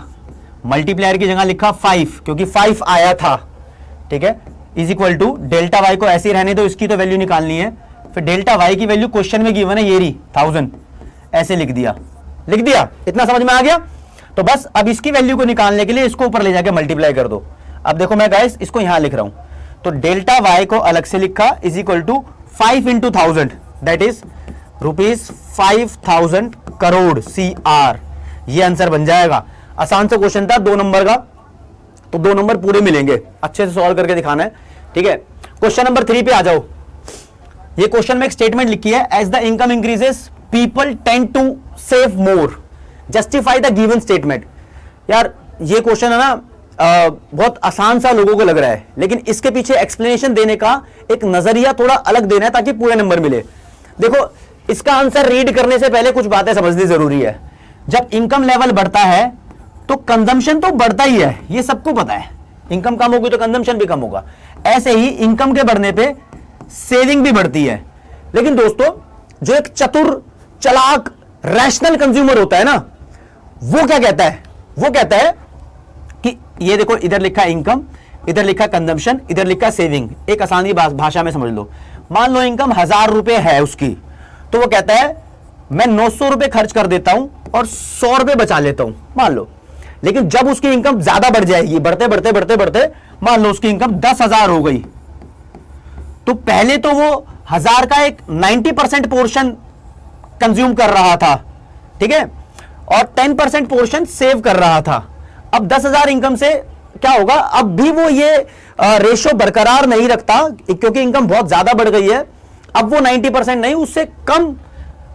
मल्टीप्लायर की जगह लिखा 5, क्योंकि 5 आया था, ठीक है, is equal to delta y को ऐसे ही रहने दो, इसकी तो वैल्यू निकालनी है। फिर डेल्टा वाई की वैल्यू क्वेश्चन में गिवन है ये रही 1000, ऐसे लिख दिया। इतना समझ में आ गया। तो बस अब इसकी वैल्यू को निकालने के लिए इसको ऊपर ले जाके मल्टीप्लाई कर दो। अब देखो मैं गाइस इसको यहां लिख रहा हूं, तो डेल्टा वाई को अलग से लिखा is equal to 5 into 1000, that is ₹5000 crore CR। ये आंसर बन जाएगा। आसान सा क्वेश्चन था 2 नंबर का, तो 2 नंबर पूरे मिलेंगे, अच्छे से सॉल्व करके दिखाना है, ठीक है। क्वेश्चन नंबर 3 पे आ जाओ। ये क्वेश्चन में एक स्टेटमेंट लिखी है, as the income increases people tend to save more, justify the given statement. यार ये क्वेश्चन है ना बहुत आसान सा लोगों को लग रहा है, लेकिन इसके पीछे एक्सप्लेनेशन देने का एक नजरिया थोड़ा अलग देना है ताकि पूरे नंबर मिले। देखो इसका आंसर रीड करने से पहले कुछ बातें समझनी जरूरी है। जब इनकम लेवल बढ़ता है तो कंजम्पशन तो बढ़ता ही है, ये सबको पता है। इनकम कम होगी तो कंजम्पशन भी कम होगा। ऐसे ही इनकम के बढ़ने पे सेविंग भी बढ़ती है। लेकिन दोस्तों जो एक चतुर चालाक रैशनल कंज्यूमर होता है ना, वो क्या कहता है, वो कहता है कि ये देखो इधर लिखा इनकम, इधर लिखा कंजम्पशन, इधर लिखा सेविंग। एक आसानी भाषा में समझ लो, मान लो इनकम 1000 रुपए है उसकी, तो वो कहता है मैं 900 रुपए खर्च कर देता हूं और 100 रुपए बचा लेता हूं, मान लो। लेकिन जब उसकी इनकम ज्यादा बढ़ जाएगी, बढ़ते बढ़ते बढ़ते बढ़ते मान लो उसकी इनकम 10,000 हो गई, तो पहले तो वो 1000 का एक 90% पोर्शन कंज्यूम कर रहा था, ठीक है, और 10% पोर्शन सेव कर रहा था। अब 10,000 इनकम से क्या होगा, अब भी वो ये रेशो बरकरार नहीं रखता, क्योंकि इनकम बहुत ज्यादा बढ़ गई है। अब वो 90% नहीं, उससे कम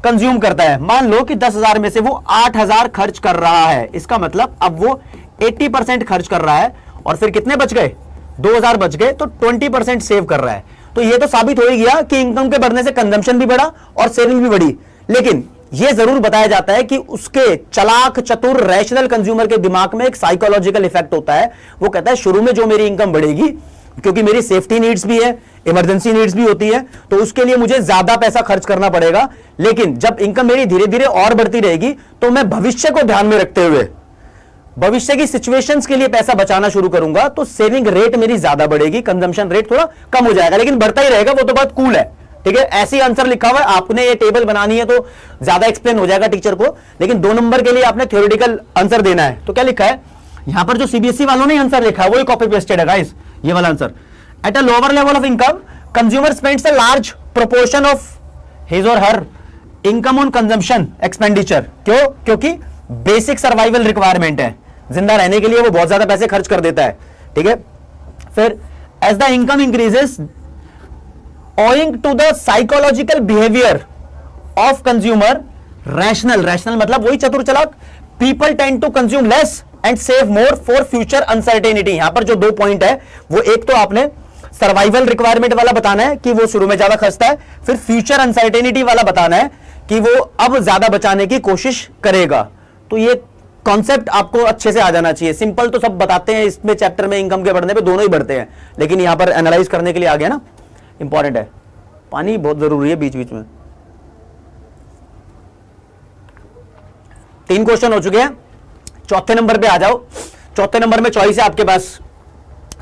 कंज्यूम करता है। मान लो कि 10,000 में से वो 8,000 खर्च कर रहा है, इसका मतलब अब वो 80% खर्च कर रहा है, और फिर कितने बच गए, 2,000 बच गए, तो 20% सेव कर रहा है। तो ये तो साबित हो ही गया कि इनकम के बढ़ने से कंजम्पशन भी बढ़ा और सेविंग भी बढ़ी। लेकिन यह जरूर बताया जाता है कि उसके चालाक चतुर रैशनल कंज्यूमर के दिमाग में एक साइकोलॉजिकल इफेक्ट होता है। वो कहता है शुरू में जो मेरी इनकम बढ़ेगी, क्योंकि मेरी सेफ्टी नीड्स भी है, इमरजेंसी नीड्स भी होती है, तो उसके लिए मुझे ज्यादा पैसा खर्च करना पड़ेगा। लेकिन जब इनकम मेरी धीरे धीरे और बढ़ती रहेगी, तो मैं भविष्य को ध्यान में रखते हुए भविष्य की सिचुएशंस के लिए पैसा बचाना शुरू करूंगा, तो सेविंग रेट मेरी ज्यादा बढ़ेगी, कंजम्पशन रेट थोड़ा कम हो जाएगा, लेकिन बढ़ता ही रहेगा। वो तो बात कूल है, ठीक है। ऐसे ही आंसर लिखा हुआ है, आपने ये टेबल बनानी है तो ज्यादा एक्सप्लेन हो जाएगा टीचर को, लेकिन 2 नंबर के लिए आपने थ्योरेटिकल आंसर देना है। तो क्या लिखा है यहां पर, जो सीबीएसई वालों ने आंसर लिखा है वही कॉपी पेस्टेड है गाइस, ये वाला answer. At a lower level of income consumer spends a large proportion of his और हर इनकम ऑन कंजम्पशन एक्सपेंडिचर। क्यों? क्योंकि बेसिक सर्वाइवल रिक्वायरमेंट है, जिंदा रहने के लिए वो बहुत ज्यादा पैसे खर्च कर देता है, ठीक है। फिर as the income increases owing to the psychological behavior of consumer, rational मतलब वही चतुर चालाक, people tend to consume less and save more for future uncertainty। यहां पर जो 2 पॉइंट है, वो एक तो आपने सर्वाइवल रिक्वायरमेंट वाला बताना है कि वो शुरू में ज्यादा खर्चता है, फिर फ्यूचर अनसर्टेनिटी वाला बताना है कि वो अब ज्यादा बचाने की कोशिश करेगा। तो ये कॉन्सेप्ट आपको अच्छे से आ जाना चाहिए। सिंपल तो सब बताते हैं इसमें चैप्टर में, इनकम के बढ़ने पे दोनों ही बढ़ते हैं, लेकिन यहां पर एनालाइज करने के लिए आ गया ना, इंपॉर्टेंट है। पानी बहुत जरूरी है बीच बीच में। 3 क्वेश्चन हो चुके हैं, चौथे नंबर पे आ जाओ। चौथे नंबर में चॉइस है आपके पास,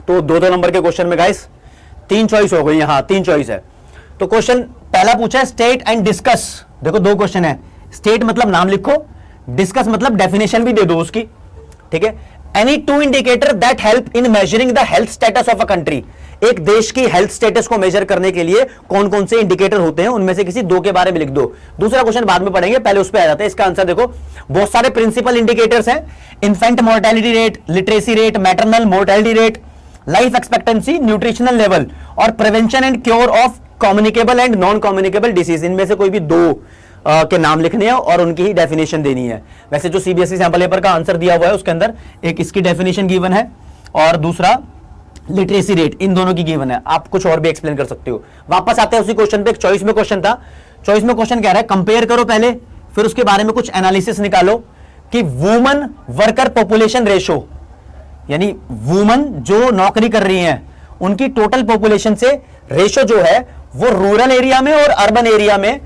तो 2-2 नंबर के क्वेश्चन में गाइस 3 चॉइस हो गई। यहां 3 चॉइस है। तो क्वेश्चन पहला पूछा है स्टेट एंड डिस्कस। देखो 2 क्वेश्चन है, स्टेट मतलब नाम लिखो, डिस्कस मतलब डेफिनेशन भी दे दो उसकी, ठीक है। Any 2 indicator that help in measuring the health status of a country. एक देश की हेल्थ स्टेटस को मेजर करने के लिए कौन कौन से इंडिकेटर होते हैं, उनमें से किसी 2 के बारे में लिख दो। दूसरा क्वेश्चन बाद में पढ़ेंगे, पहले उस पर आ जाते हैं। इसका आंसर देखो, बहुत सारे प्रिंसिपल इंडिकेटर्स हैं, infant mortality rate, literacy rate, maternal mortality rate, life expectancy, nutritional level और prevention and cure of communicable and non communicable disease. इनमें से कोई भी 2 के नाम लिखने हैं और उनकी ही डेफिनेशन देनी है। वैसे जो सीबीएसई सैंपल पेपर का आंसर दिया हुआ है उसके अंदर एक इसकी डेफिनेशन गिवन है और दूसरा लिटरेसी रेट, इन दोनों की गिवन है। आप कुछ और भी एक्सप्लेन कर सकते हो। वापस आते हैं उसी क्वेश्चन पे, एक चॉइस में क्वेश्चन था। चॉइस में क्वेश्चन कह रहा है कंपेयर करो पहले, फिर उसके बारे में कुछ एनालिसिस निकालो कि वुमन वर्कर पॉपुलेशन रेशो, यानी वुमन जो नौकरी कर रही हैं उनकी टोटल पॉपुलेशन से रेशो जो है वो रूरल एरिया में और अर्बन एरिया में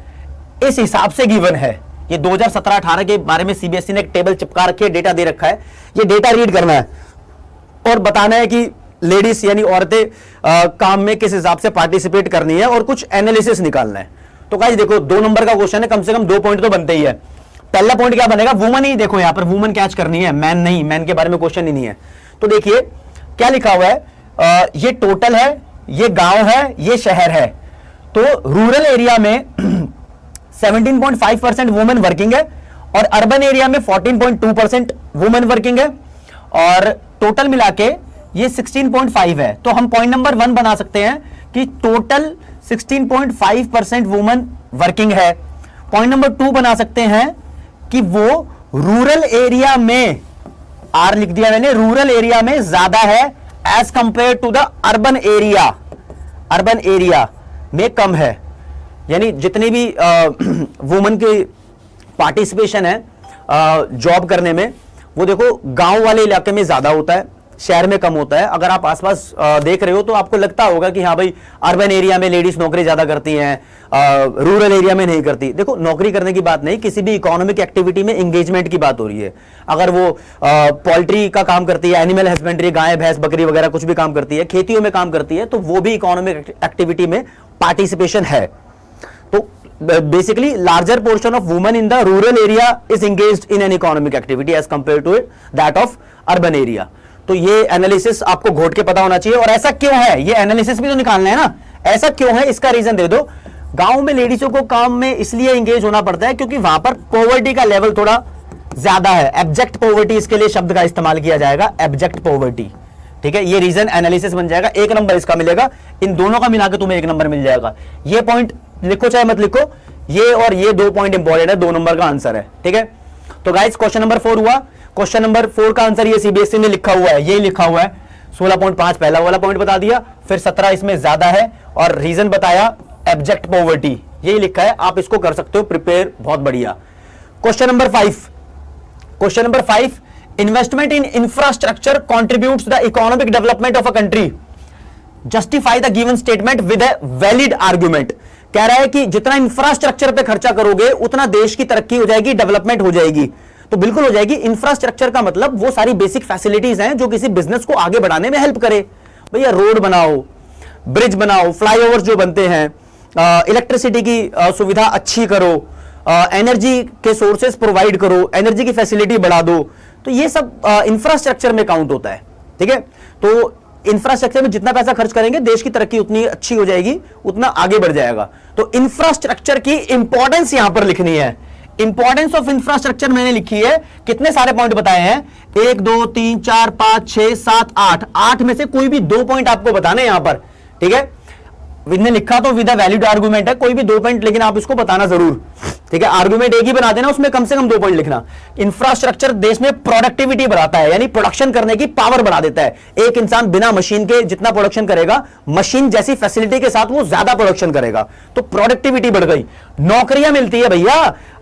इस हिसाब से गिवन है। ये 2017-18 के बारे में सीबीएसई ने एक टेबल चिपका रखी है, डेटा दे रखा है। ये डेटा रीड करना है और बताना है कि लेडीज यानी औरतें काम में किस हिसाब से पार्टिसिपेट करनी है और कुछ एनालिसिस निकालना है। तो गाइस देखो 2 नंबर का क्वेश्चन है, कम से कम 2 पॉइंट तो बनते ही है। पहला पॉइंट क्या बनेगा, वुमन ही, देखो यहां पर वुमन कैच करनी है, मैन नहीं, मैन के बारे में क्वेश्चन ही नहीं है। तो देखिए क्या लिखा हुआ है, ये टोटल है, ये गांव है, ये शहर है। तो रूरल एरिया में 17.5% वुमेन वर्किंग है और अर्बन एरिया में 14.2% वुमेन वर्किंग है और टोटल मिला के ये 16.5 है। तो हम पॉइंट नंबर 1 बना सकते हैं कि टोटल 16.5% वुमेन वर्किंग है। पॉइंट नंबर 2 बना सकते हैं कि वो रूरल एरिया में, आर लिख दिया मैंने, रूरल एरिया में ज्यादा है as compare to the urban area, urban area में कम है। यानी जितनी भी वुमेन की पार्टिसिपेशन है जॉब करने में, वो देखो गांव वाले इलाके में ज्यादा होता है, शहर में कम होता है। अगर आप आसपास देख रहे हो तो आपको लगता होगा कि हाँ भाई अर्बन एरिया में लेडीज नौकरी ज्यादा करती हैं, रूरल एरिया में नहीं करती। देखो नौकरी करने की बात नहीं, किसी भी इकोनॉमिक एक्टिविटी में एंगेजमेंट की बात हो रही है। अगर वो पोल्ट्री का काम करती है, एनिमल हस्बेंड्री, गाय भैंस बकरी वगैरह कुछ भी काम करती है, खेतियों में काम करती है, तो वो भी इकोनॉमिक एक्टिविटी में पार्टिसिपेशन है। तो basically larger portion of women in the rural area is engaged in an economic activity as compared to that of urban area। तो ये एनालिसिस आपको घोट के पता होना चाहिए। और ऐसा क्यों है, ये एनालिसिस भी तो निकालना है ना, ऐसा क्यों है इसका रीजन दे दो। गांव में लेडीजों को काम में इसलिए एंगेज होना पड़ता है क्योंकि वहां पर पॉवर्टी का लेवल थोड़ा ज्यादा है। एब्जेक्ट पॉवर्टी इसके लिए शब्द का इस्तेमाल किया जाएगा, एब्जेक्ट पॉवर्टी। ठीक है, ये रीजन एनालिसिस बन जाएगा, 1 नंबर इसका मिलेगा। इन दोनों का मिलाकर तुम्हें 1 नंबर मिल जाएगा। ये पॉइंट लिखो चाहे मत लिखो, ये और ये 2 पॉइंट इंपॉर्टेंट है, 2 नंबर का आंसर है। ठीक है, तो गाइस क्वेश्चन नंबर 4 हुआ। क्वेश्चन नंबर 4 का आंसर ये सीबीएसई ने लिखा हुआ है, ये लिखा हुआ है 16.5 पहला वाला पॉइंट बता दिया, फिर 17 इसमें ज्यादा है और रीजन बताया एब्जेक्ट पॉवर्टी, यही लिखा है। आप इसको कर सकते हो प्रिपेयर, बहुत बढ़िया। Question number 5, question number 5, investment in infrastructure contributes the economic development of a country, justify the given statement with a valid argument. कह रहा है कि जितना इंफ्रास्ट्रक्चर पे खर्चा करोगे उतना देश की तरक्की हो जाएगी, डेवलपमेंट हो जाएगी। तो बिल्कुल हो जाएगी। इंफ्रास्ट्रक्चर का मतलब वो सारी बेसिक फैसिलिटीज हैं जो किसी बिजनेस को आगे बढ़ाने में हेल्प करे। भैया रोड बनाओ, ब्रिज बनाओ, फ्लाईओवर्स जो बनते हैं, इलेक्ट्रिसिटी की सुविधा अच्छी करो, एनर्जी के सोर्सेस प्रोवाइड करो, एनर्जी की फैसिलिटी बढ़ा दो, तो ये सब इंफ्रास्ट्रक्चर में काउंट होता है। ठीक है, तो इंफ्रास्ट्रक्चर में जितना पैसा खर्च करेंगे देश की तरक्की उतनी अच्छी हो जाएगी, उतना आगे बढ़ जाएगा। तो इंफ्रास्ट्रक्चर की इंपॉर्टेंस यहां पर लिखनी है। इंपॉर्टेंस ऑफ इंफ्रास्ट्रक्चर मैंने लिखी है, कितने सारे पॉइंट बताए हैं, 1 2 3 4 5 6 7 8, 8 में से कोई भी 2 पॉइंट आपको बताने हैं यहां पर। ठीक है, ने लिखा तो विद अ वैलिड आर्गुमेंट है, कोई भी 2 पॉइंट, लेकिन आप इसको बताना जरूर। ठीक है, आर्गुमेंट एक ही बना देना, उसमें कम से कम 2 पॉइंट लिखना। इंफ्रास्ट्रक्चर देश में प्रोडक्टिविटी बढ़ाता है, यानी प्रोडक्शन करने की पावर बढ़ा देता है। एक इंसान बिना मशीन के जितना प्रोडक्शन करेगा, मशीन जैसी फैसिलिटी के साथ वो ज्यादा प्रोडक्शन करेगा, तो प्रोडक्टिविटी बढ़ गई, नौकरियां मिलती है भैया।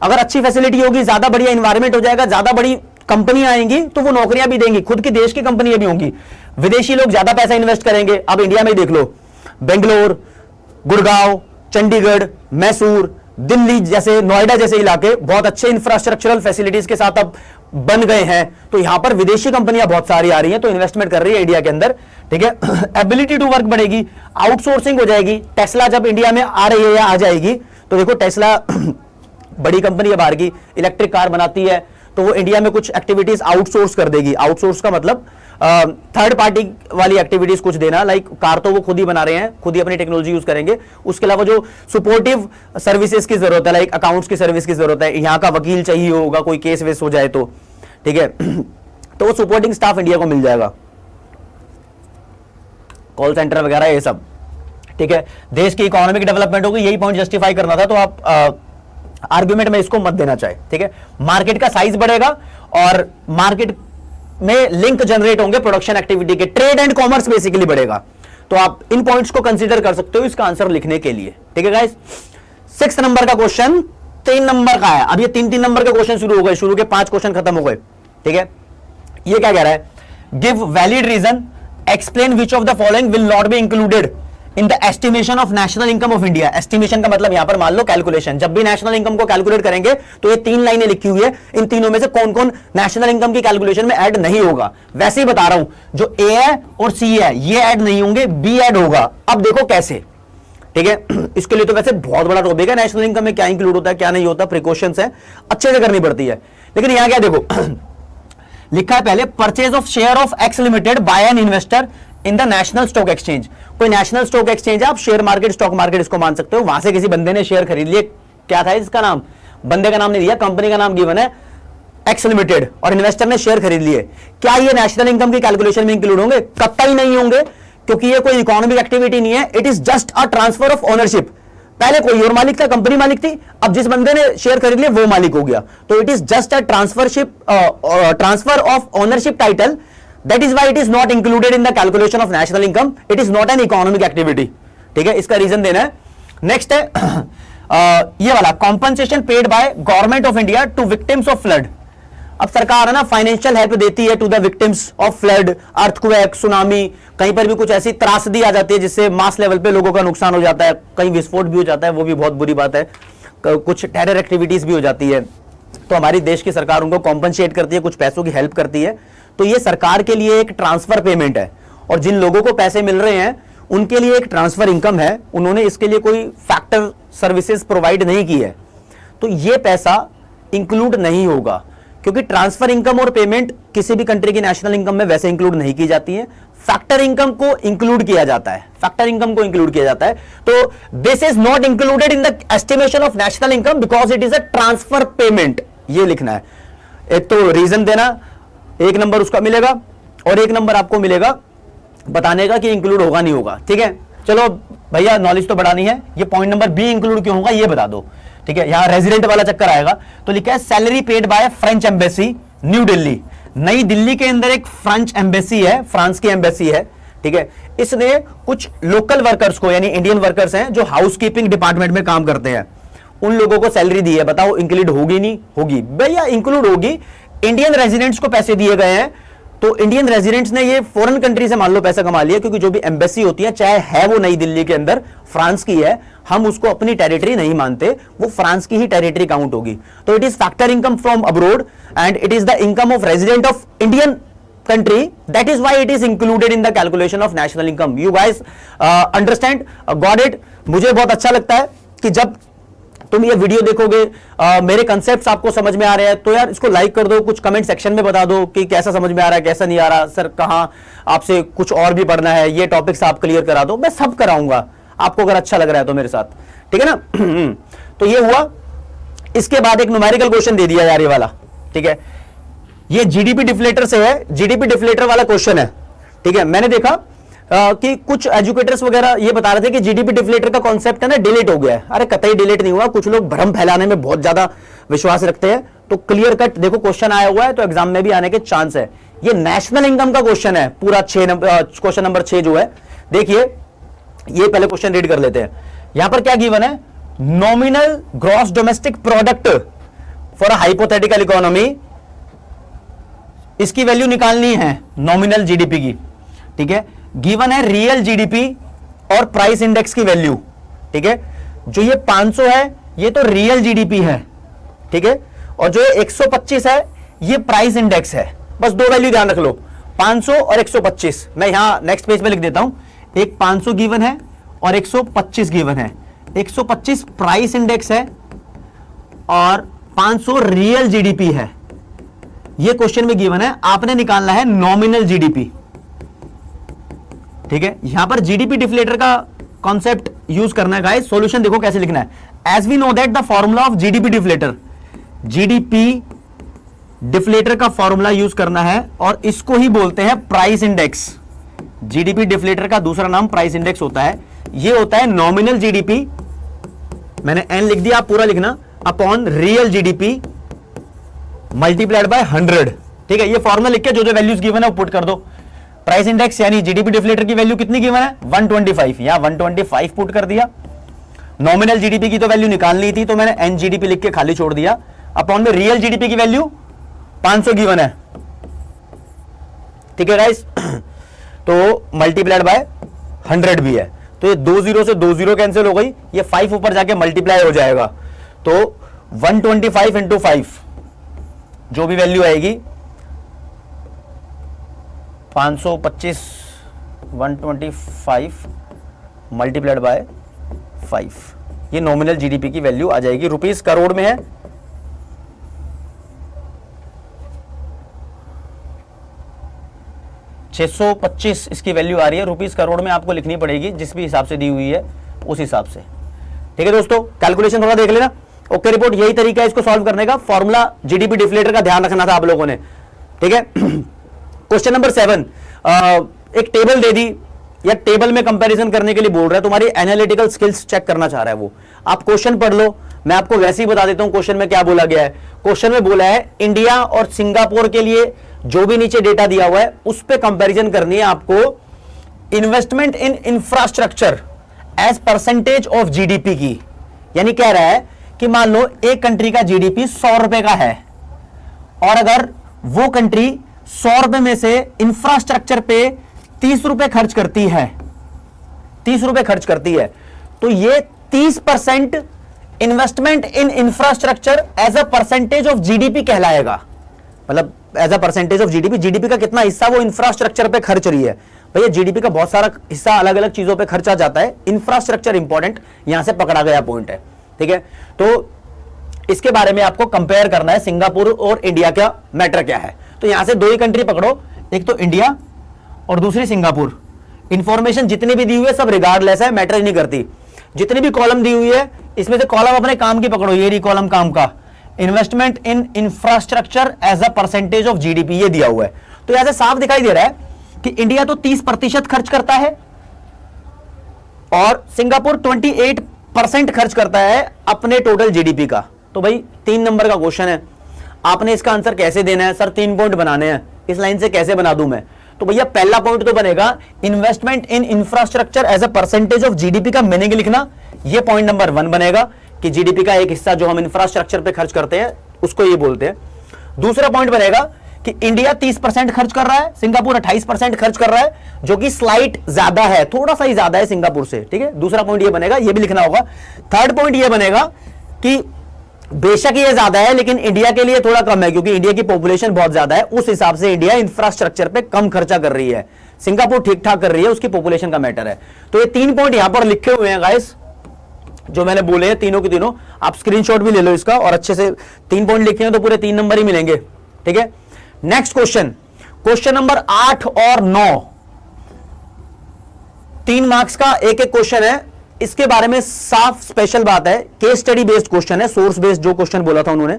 अगर अच्छी फैसिलिटी होगी, ज्यादा बढ़िया इन्वायरमेंट हो जाएगा, ज्यादा बड़ी कंपनियां आएंगी तो वो नौकरियां भी देंगी, खुद की देश की कंपनियां भी होंगी, विदेशी लोग ज्यादा पैसा इन्वेस्ट करेंगे। अब इंडिया में देख लो, बेंगलोर, गुड़गांव, चंडीगढ़, मैसूर, दिल्ली जैसे, नोएडा जैसे इलाके बहुत अच्छे इंफ्रास्ट्रक्चरल फैसिलिटीज के साथ अब बन गए हैं, तो यहां पर विदेशी कंपनियां बहुत सारी आ रही हैं, तो इन्वेस्टमेंट कर रही है इंडिया के अंदर। ठीक है, एबिलिटी टू वर्क बढ़ेगी, आउटसोर्सिंग हो जाएगी। टेस्ला जब इंडिया में आ रही है या आ जाएगी, तो देखो टेस्ला बड़ी कंपनी है बाहर की, इलेक्ट्रिक कार बनाती है, तो वो इंडिया में कुछ एक्टिविटीज आउटसोर्स कर देगी। आउटसोर्स का मतलब थर्ड पार्टी वाली एक्टिविटीज कुछ देना, लाइक कार तो वो खुद ही बना रहे हैं, खुद ही अपनी टेक्नोलॉजी यूज करेंगे, उसके अलावा जो सपोर्टिव सर्विसेज की जरूरत है, लाइक अकाउंट्स की सर्विस की जरूरत है, यहाँ का वकील चाहिए होगा, कोई केस वेस हो जाए तो, ठीक है, तो वो सपोर्टिंग स्टाफ इंडिया को मिल जाएगा, कॉल सेंटर वगैरह ये सब। ठीक है, देश की इकोनॉमिक डेवलपमेंट होगी, यही पॉइंट जस्टिफाई करना था, तो आप आर्ग्यूमेंट में इसको मत देना चाहिए, ठीक है। मार्केट का साइज बढ़ेगा और मार्केट में लिंक जनरेट होंगे प्रोडक्शन एक्टिविटी के, ट्रेड एंड कॉमर्स बेसिकली बढ़ेगा। तो आप इन पॉइंट्स को कंसीडर कर सकते हो इसका आंसर लिखने के लिए, ठीक है गाइस। 6 नंबर का क्वेश्चन 3 नंबर का है। अब ये 3 नंबर के क्वेश्चन शुरू हो गए, शुरू के 5 क्वेश्चन खत्म हो गए, ठीक है। ये क्या कह रहा है, give valid reason explain which of the following will not be included in the estimation of national income of India. Estimation का मतलब यहां पर मान लो कैलकुलेशन, जब भी नेशनल इनकम को कैलकुलेट करेंगे तो ये 3 लाइनें लिखी हुई है, इन तीनों में से कौन कौन नेशनल इनकम की कैलकुलेशन में ऐड नहीं होगा। वैसे ही बता रहा हूं, जो ए है और सी है ये ऐड नहीं होंगे, बी ऐड होगा। अब देखो कैसे, ठीक है। इसके लिए तो वैसे बहुत बड़ा टॉपिक है, नेशनल इनकम में क्या इंक्लूड होता है क्या नहीं होता, प्रिकॉशंस है, अच्छे से करनी पड़ती है। लेकिन यहां क्या देखो लिखा है पहले, purchase of share of x limited by an investor in the national stock exchange. कोई नेशनल स्टॉक एक्सचेंज है, आप शेयर मार्केट स्टॉक मार्केट इसको मान सकते हो, वहां से किसी बंदे ने शेयर खरीद लिए, क्या था इसका नाम, बंदे का नाम नहीं दिया, कंपनी का नाम गिवन है एक्स लिमिटेड, और इन्वेस्टर ने शेयर खरीद लिए। क्या ये नेशनल इनकम की कैलकुलेशन में इंक्लूड होंगे? कतई नहीं होंगे, क्योंकि ये कोई इकोनॉमिक एक्टिविटी नहीं है, it is just a transfer of ownership. पहले कोई और मालिक था, कंपनी मालिक थी, अब जिस बंदे ने शेयर खरीद लिए वो मालिक हो गया। तो it is just a transfer of ownership title, that is why it is not included in the calculation of national income, it is not an economic activity, ठीक है। इसका रीजन देना है। नेक्स्ट है ये वाला, compensation paid by government of India to victims of flood. अब सरकार है ना फाइनेंशियल हेल्प देती है to the victims of flood, earthquake, tsunami, कहीं पर भी कुछ ऐसी त्रासदी आ जाती है जिससे मास लेवल पे लोगों का नुकसान हो जाता है, कहीं विस्फोट भी हो जाता है, वो भी बहुत बुरी बात है, कुछ टेरर एक्टिविटीज भी हो जाती है, तो हमारी देश की सरकार उनको कॉम्पनसेट करती है, कुछ पैसों की हेल्प करती है। तो ये सरकार के लिए एक ट्रांसफर पेमेंट है, और जिन लोगों को पैसे मिल रहे हैं उनके लिए एक ट्रांसफर इनकम है, उन्होंने इसके लिए कोई फैक्टर सर्विसेज प्रोवाइड नहीं की है, तो ये पैसा इंक्लूड नहीं होगा, क्योंकि ट्रांसफर इनकम और पेमेंट किसी भी कंट्री की नेशनल इनकम में वैसे इंक्लूड नहीं की जाती है, फैक्टर इनकम को इंक्लूड किया जाता है, फैक्टर इनकम को इंक्लूड किया जाता है। तो this is not included in the estimation of national income because it is a transfer payment, ये लिखना है। एक तो रीजन देना, 1 नंबर उसका मिलेगा, और 1 नंबर आपको मिलेगा बताने का कि इंक्लूड होगा नहीं होगा, ठीक है। चलो भैया नॉलेज तो बढ़ानी है, ये पॉइंट नंबर बी इंक्लूड क्यों होगा ये बता दो, ठीक है। यहां रेजिडेंट वाला चक्कर आएगा, तो लिखा है salary paid by French embassy new Delhi. नई दिल्ली के अंदर एक फ्रेंच एम्बेसी है, फ्रांस की एम्बेसी है, ठीक है। इसने कुछ लोकल वर्कर्स को, यानी इंडियन वर्कर्स हैं जो हाउसकीपिंग डिपार्टमेंट में काम करते हैं, उन लोगों को सैलरी दी है। बताओ इंक्लूड होगी नहीं होगी? भैया इंक्लूड होगी। इंडियन रेजिडेंट्स को पैसे दिए गए हैं, तो इंडियन रेजिडेंट्स ने ये फॉरेन कंट्री से मान लो पैसा कमा लिया, क्योंकि जो भी एम्बेसी होती है, चाहे है वो नई दिल्ली के अंदर फ्रांस की है, हम उसको अपनी टेरिटरी नहीं मानते, वो फ्रांस की ही टेरिटरी काउंट होगी। तो it is factor income from abroad and it is the income of resident of Indian country, that is why it is included in the calculation of national income. You guys understand, got it? मुझे बहुत अच्छा लगता है कि जब तुम ये video देखोगे, मेरे कंसेप्ट्स आपको समझ में आ रहे हैं, तो यार इसको लाइक कर दो, कुछ कमेंट सेक्शन में बता दो कि कैसा समझ में आ रहा है, कैसा नहीं आ रहा, सर कहाँ आपसे कुछ और भी पढ़ना है, ये टॉपिक्स आप क्लियर करा दो, मैं सब कराऊंगा आपको अगर अच्छा लग रहा है तो मेरे साथ, ठीक है ना। तो ये हुआ। इसके बाद एक न्यूमेरिकल क्वेश्चन दे दिया यार ये वाला, ठीक है। ये जीडीपी डिफ्लेटर से है, जीडीपी डिफ्लेटर वाला क्वेश्चन है, ठीक है। मैंने देखा कि कुछ एजुकेटर्स वगैरह ये बता रहे थे कि जीडीपी डिफ्लेटर का कॉन्सेप्ट है ना डिलीट हो गया है। अरे कतई डिलीट नहीं हुआ, कुछ लोग भ्रम फैलाने में बहुत ज्यादा विश्वास रखते हैं। तो क्लियर कट देखो क्वेश्चन आया हुआ है, तो एग्जाम में भी आने के चांस है। ये नेशनल इनकम का क्वेश्चन है पूरा, क्वेश्चन नंबर 6 जो है, देखिए ये पहले क्वेश्चन रीड कर लेते हैं। यहां पर क्या गिवन है, nominal gross domestic product for a hypothetical economy, इसकी वैल्यू निकालनी है नॉमिनल जीडीपी की, ठीक है। गिवन है रियल जीडीपी और प्राइस इंडेक्स की वैल्यू, ठीक है। जो ये 500 है ये तो रियल जीडीपी है, ठीक है, और जो ये 125 है ये प्राइस इंडेक्स है। बस दो वैल्यू ध्यान रख लो, 500 और 125। मैं यहां नेक्स्ट पेज पे लिख देता हूं, एक 500 गिवन है और 125 गिवन है। 125 प्राइस इंडेक्स है और 500 रियल जीडीपी है। ये क्वेश्चन में गिवन है, आपने निकालना है नॉमिनल जीडीपी, ठीक है। यहां पर जीडीपी डिफ्लेटर का कॉन्सेप्ट यूज करना है गाइस। सॉल्यूशन देखो कैसे लिखना है। As we know that the formula of GDP deflator, GDP deflator का फॉर्मूला यूज करना है और इसको ही बोलते हैं प्राइस इंडेक्स। जीडीपी डिफ्लेटर का दूसरा नाम प्राइस इंडेक्स होता है। ये होता है नॉमिनल जीडीपी, मैंने एन लिख दिया, आप पूरा लिखना, upon real GDP multiplied by 100। ठीक है, ये फॉर्मूला लिख के जो जो वैल्यूज गिवन है वो पुट कर दो। प्राइस इंडेक्स यानी जीडीपी डिफ्लेटर की वैल्यू कितनी गिवन है 125, यहां 125 पुट कर दिया। नॉमिनल जीडीपी की तो वैल्यू निकालनी थी तो मैंने एनजीडीपी लिख के खाली छोड़ दिया। अपॉन में रियल जीडीपी की वैल्यू 500 गिवन है। ठीक है गाइस, तो मल्टीप्लाइड बाय 100 भी है, तो ये 2 0 से 2 0 कैंसिल हो गई, ये 5 ऊपर जाके मल्टीप्लाई हो जाएगा, तो 125 इंटू 5 जो भी वैल्यू आएगी 525, 125 मल्टीप्लाइड बाय 5, ये नॉमिनल जीडीपी की वैल्यू आ जाएगी। रुपीस करोड़ में है, $625 इसकी वैल्यू आ रही है। रुपीस करोड़ में आपको लिखनी पड़ेगी जिस भी हिसाब से दी हुई है उस हिसाब से। ठीक है दोस्तों, कैलकुलेशन थोड़ा देख लेना। ओके रिपोर्ट, यही तरीका है इसको सॉल्व करने का। फॉर्मूला जीडीपी डिफ्लेटर का ध्यान रखना था आप लोगों ने। ठीक है, क्वेश्चन नंबर 7, एक टेबल दे दी या टेबल में कंपैरिजन करने के लिए बोल रहा है, तुम्हारी एनालिटिकल स्किल्स चेक करना चाह रहा है वो। आप क्वेश्चन पढ़ लो, मैं आपको वैसे ही बता देता हूं क्वेश्चन में क्या बोला गया है। क्वेश्चन में बोला है इंडिया और सिंगापुर के लिए जो भी नीचे डेटा दिया हुआ है उस पे कंपैरिजन करनी है आपको investment in infrastructure as percentage of GDP की। यानी कह रहा है कि मान लो एक कंट्री का जीडीपी 100 रुपए का है और अगर वो कंट्री 100 रुपए में से इंफ्रास्ट्रक्चर पे 30 रुपए खर्च करती है, 30 रुपए खर्च करती है, तो ये 30% investment in infrastructure as a percentage of GDP कहलाएगा। मतलब as a percentage of GDP, GDP का कितना हिस्सा वो इंफ्रास्ट्रक्चर पे खर्च रही है। भैया जीडीपी का बहुत सारा हिस्सा अलग अलग चीजों पे खर्चा जाता है, इंफ्रास्ट्रक्चर इंपॉर्टेंट यहां से पकड़ा गया पॉइंट है। ठीक है, तो इसके बारे में आपको कंपेयर करना है सिंगापुर और इंडिया का मैटर क्या है। तो यहां से दो ही कंट्री पकड़ो, एक तो इंडिया और दूसरी सिंगापुर। इंफॉर्मेशन जितनी भी दी हुई है सब रिगार्डलेस है, मैटर ही नहीं करती। जितनी भी कॉलम दी हुई है इसमें से कॉलम अपने काम की पकड़ो, ये रही कॉलम काम का, investment in infrastructure as a percentage of GDP, ये दिया हुआ है। तो यहां से साफ दिखाई दे रहा है कि इंडिया तो 30% खर्च करता है और सिंगापुर 28% खर्च करता है अपने टोटल जीडीपी का। तो भाई 3 नंबर का क्वेश्चन है, आपने इसका आंसर कैसे देना है? सर 3 पॉइंट बनाने हैं, इस लाइन से कैसे बना दूं मैं? तो भैया पहला पॉइंट तो बनेगा investment in infrastructure as a percentage of GDP का मीनिंग लिखना, ये पॉइंट नंबर 1 बनेगा कि जीडीपी का एक हिस्सा जो हम इंफ्रास्ट्रक्चर पे खर्च करते हैं उसको ये बोलते हैं। दूसरा पॉइंट बनेगा कि इंडिया 30% खर्च कर रहा है, सिंगापुर 28% खर्च कर रहा है, जो कि स्लाइट ज्यादा है, थोड़ा सा ही ज्यादा है सिंगापुर से। ठीक है, दूसरा पॉइंट ये बनेगा, ये भी लिखना होगा। थर्ड पॉइंट ये बनेगा कि बेशक ये ज्यादा है लेकिन इंडिया के लिए थोड़ा कम है क्योंकि इंडिया की पॉपुलेशन बहुत ज्यादा है, उस हिसाब से इंडिया इंफ्रास्ट्रक्चर पे कम खर्चा कर रही है, सिंगापुर ठीक ठाक कर रही है, उसकी पॉपुलेशन का मैटर है। तो ये 3 पॉइंट यहां पर लिखे हुए हैं गाइस, जो मैंने बोले हैं तीनों के तीनों। आप स्क्रीनशॉट भी ले लो इसका और अच्छे से 3 पॉइंट लिखे हैं तो पूरे 3 नंबर ही मिलेंगे। ठीक है, नेक्स्ट क्वेश्चन, क्वेश्चन नंबर 8 और 9, 3 मार्क्स का एक एक क्वेश्चन है। इसके बारे में साफ स्पेशल बात है, केस स्टडी बेस्ड क्वेश्चन है, सोर्स बेस्ड जो क्वेश्चन बोला था उन्होंने।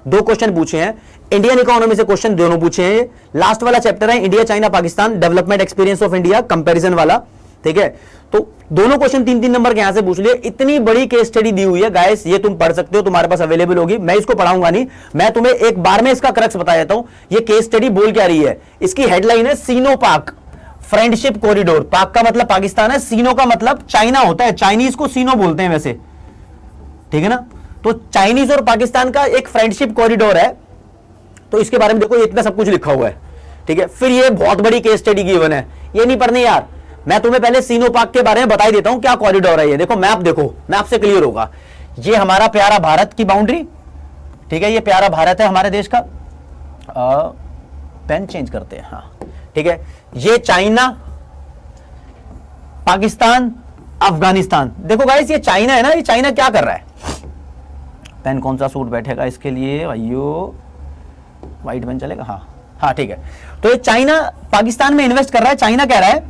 2 क्वेश्चन पूछे हैं, इंडियन इकोनॉमी से क्वेश्चन दोनों पूछे हैं। लास्ट वाला चैप्टर है India China Pakistan development experience of India comparison वाला। ठीक है, तो दोनों क्वेश्चन 3-3 नंबर के यहां से पूछ लिए। इतनी बड़ी केस स्टडी दी हुई है गाइस, ये तुम पढ़ सकते हो, तुम्हारे पास अवेलेबल होगी। मैं इसको पढ़ाऊंगा नहीं, मैं तुम्हें एक बार में इसका क्रक्स बता देता हूं। ये केस स्टडी बोल क्या रही है, इसकी हेडलाइन है सीनो पाक फ्रेंडशिप कॉरिडोर। पाक का मतलब पाकिस्तान है, सीनो का मतलब चाइना होता है, चाइनीज को सीनो बोलते हैं वैसे। ठीक है ना, तो चाइनीज और पाकिस्तान का एक फ्रेंडशिप कॉरिडोर है। तो इसके बारे में देखो, इतना सब कुछ लिखा हुआ है। ठीक है, फिर ये बहुत बड़ी केस स्टडी गिवन है, ये नहीं पढ़नी यार। मैं तुम्हें पहले सीनो पाक के बारे में बता ही देता हूं क्या कॉरिडोर है ये। देखो मैप, देखो मैप से क्लियर होगा। ये हमारा प्यारा भारत की बाउंड्री, ठीक है, ये प्यारा भारत है हमारे देश का। पेन चेंज करते हैं, हाँ ठीक है। ये चाइना, पाकिस्तान, अफगानिस्तान। देखो गाइस ये चाइना है ना, ये चाइना क्या कर रहा है? पेन कौन सा सूट बैठेगा इसके लिए भाइयों? व्हाइट पेन चलेगा? हाँ हाँ ठीक है। तो ये चाइना पाकिस्तान में इन्वेस्ट कर रहा है। चाइना कह रहा है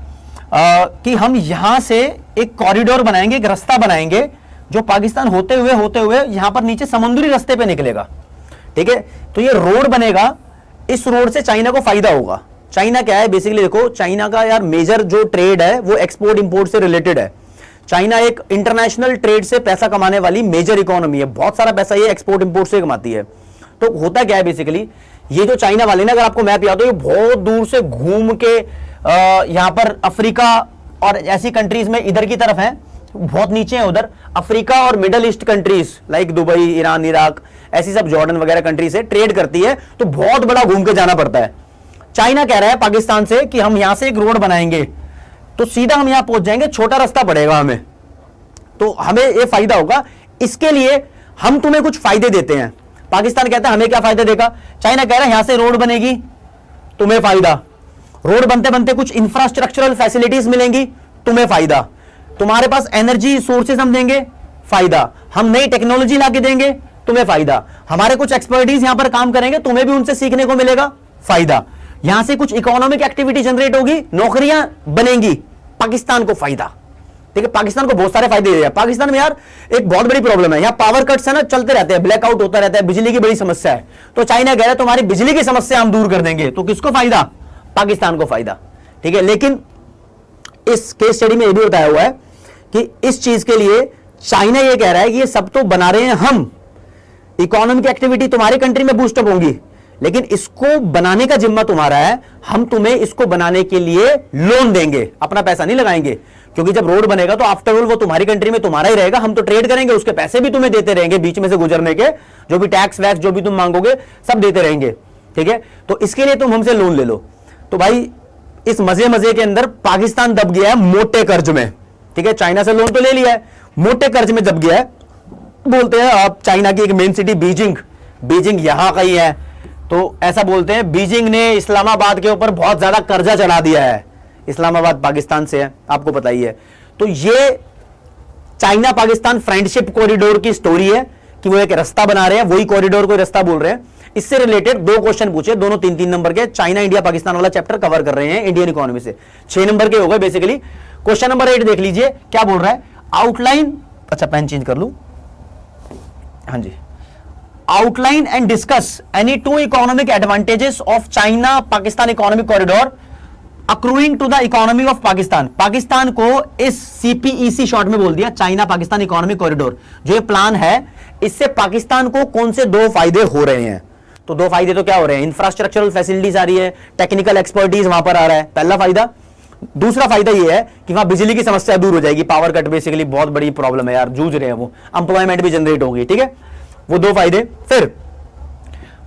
कि हम यहां से एक कॉरिडोर बनाएंगे, एक रास्ता बनाएंगे जो पाकिस्तान होते हुए यहां पर नीचे समुद्री रास्ते पे निकलेगा। ठीक है, तो ये रोड बनेगा, इस रोड से चाइना को फायदा होगा। चाइना क्या है बेसिकली, देखो चाइना का यार मेजर जो ट्रेड है वो एक्सपोर्ट इंपोर्ट से रिलेटेड है। चाइना एक इंटरनेशनल ट्रेड से पैसा कमाने वाली मेजर इकोनॉमी है, बहुत सारा पैसा ये एक्सपोर्ट इंपोर्ट से कमाती है। तो होता क्या है बेसिकली, ये जो चाइना वाले ना, अगर आपको मैप याद हो, ये बहुत दूर से घूम के यहां पर अफ्रीका और ऐसी कंट्रीज में इधर की तरफ है, बहुत नीचे है उधर अफ्रीका और middle east countries like Dubai, Iran, Iraq, ऐसी सब जॉर्डन वगैरह कंट्री से ट्रेड करती है, तो बहुत बड़ा घूम के जाना पड़ता है। चाइना कह रहा है पाकिस्तान से कि हम यहां से एक रोड बनाएंगे तो सीधा हम यहां पहुंच जाएंगे, छोटा रास्ता पड़ेगा हमें, तो हमें यह फायदा होगा, इसके लिए हम तुम्हें कुछ फायदे देते हैं। पाकिस्तान कहता है हमें क्या फायदा देगा, चाइना कह रहा है यहां से रोड बनेगी तुम्हें फायदा, रोड बनते बनते कुछ इंफ्रास्ट्रक्चरल फैसिलिटीज मिलेंगी तुम्हें फायदा, तुम्हारे पास एनर्जी सोर्सेज हम देंगे फायदा, हम नई टेक्नोलॉजी लाके देंगे तुम्हें फायदा, हमारे कुछ एक्सपर्टीज यहां पर काम करेंगे तुम्हें भी उनसे सीखने को मिलेगा फायदा, यहां से कुछ इकोनॉमिक एक्टिविटी जनरेट होगी, नौकरियां बनेंगी, पाकिस्तान को फायदा। ठीक है, पाकिस्तान को बहुत सारे फायदे दे रहा है। पाकिस्तान में यार एक बहुत बड़ी प्रॉब्लम है, यहां पावर कट्स है ना, चलते रहते हैं, ब्लैकआउट होता रहता है, बिजली की बड़ी समस्या है, तो चाइना कह रहा है तुम्हारी बिजली की समस्या हम दूर कर देंगे, तो किसको फायदा, पाकिस्तान को फायदा। ठीक है, लेकिन इस केस स्टडी में यह भी बताया हुआ है कि इस चीज के लिए चाइना यह कह रहा है कि ये सब तो बना रहे हैं हम, इकोनॉमिक एक्टिविटी तुम्हारी कंट्री में बूस्टअप होंगी, लेकिन इसको बनाने का जिम्मा तुम्हारा है, हम तुम्हें इसको बनाने के लिए लोन देंगे, अपना पैसा नहीं लगाएंगे, क्योंकि जब रोड बनेगा तो आफ्टर ऑल वो तुम्हारी कंट्री में तुम्हारा ही रहेगा, हम तो ट्रेड करेंगे, उसके पैसे भी तुम्हें देते रहेंगे, बीच में से गुजरने के जो भी टैक्स वैक्स जो भी तुम मांगोगे सब देते रहेंगे। ठीक है, तो इसके लिए तुम हमसे लोन ले लो। तो भाई इस मजे मजे के अंदर पाकिस्तान दब गया है मोटे कर्ज में। ठीक है, चाइना से लोन तो ले लिया है, मोटे कर्ज में दब गया है। बोलते हैं आप चाइना की एक मेन सिटी बीजिंग, बीजिंग यहां का ही है, तो ऐसा बोलते हैं बीजिंग ने इस्लामाबाद के ऊपर बहुत ज्यादा कर्जा चढ़ा दिया है, इस्लामाबाद पाकिस्तान से है, आपको पता ही है। तो ये चाइना पाकिस्तान फ्रेंडशिप कॉरिडोर की स्टोरी है कि वो एक रास्ता बना रहे हैं, वही कॉरिडोर को रास्ता बोल रहे हैं। इससे रिलेटेड 2 क्वेश्चन पूछे, दोनों 3-3 नंबर के, चाइना इंडिया पाकिस्तान वाला चैप्टर कवर कर रहे हैं इंडियन इकोनॉमी से, 6 नंबर के हो गए बेसिकली। क्वेश्चन नंबर 8 देख लीजिए क्या बोल रहा है, आउटलाइन, अच्छा पेन चेंज कर लूं, हाँ जी, outline and discuss any 2 economic advantages of China Pakistan economic corridor accruing to the economy of Pakistan. Pakistan को इस CPEC शॉर्ट में बोल दिया, चाइना पाकिस्तान इकोनॉमिक कॉरिडोर, जो ये प्लान है, इससे पाकिस्तान को कौन से 2 फायदे हो रहे हैं। तो 2 फायदे तो क्या हो रहे हैं, इंफ्रास्ट्रक्चरल फैसिलिटीज आ रही है, टेक्निकल एक्सपर्टीज वहां पर आ रहा है, पहला फायदा। दूसरा फायदा ये है कि वहां बिजली की समस्या दूर हो जाएगी, पावर कट बेसिकली बहुत बड़ी प्रॉब्लम है यार, जूझ रहे हैं वो, एम्प्लॉयमेंट भी जनरेट होगी। ठीक है, वो 2 फायदे। फिर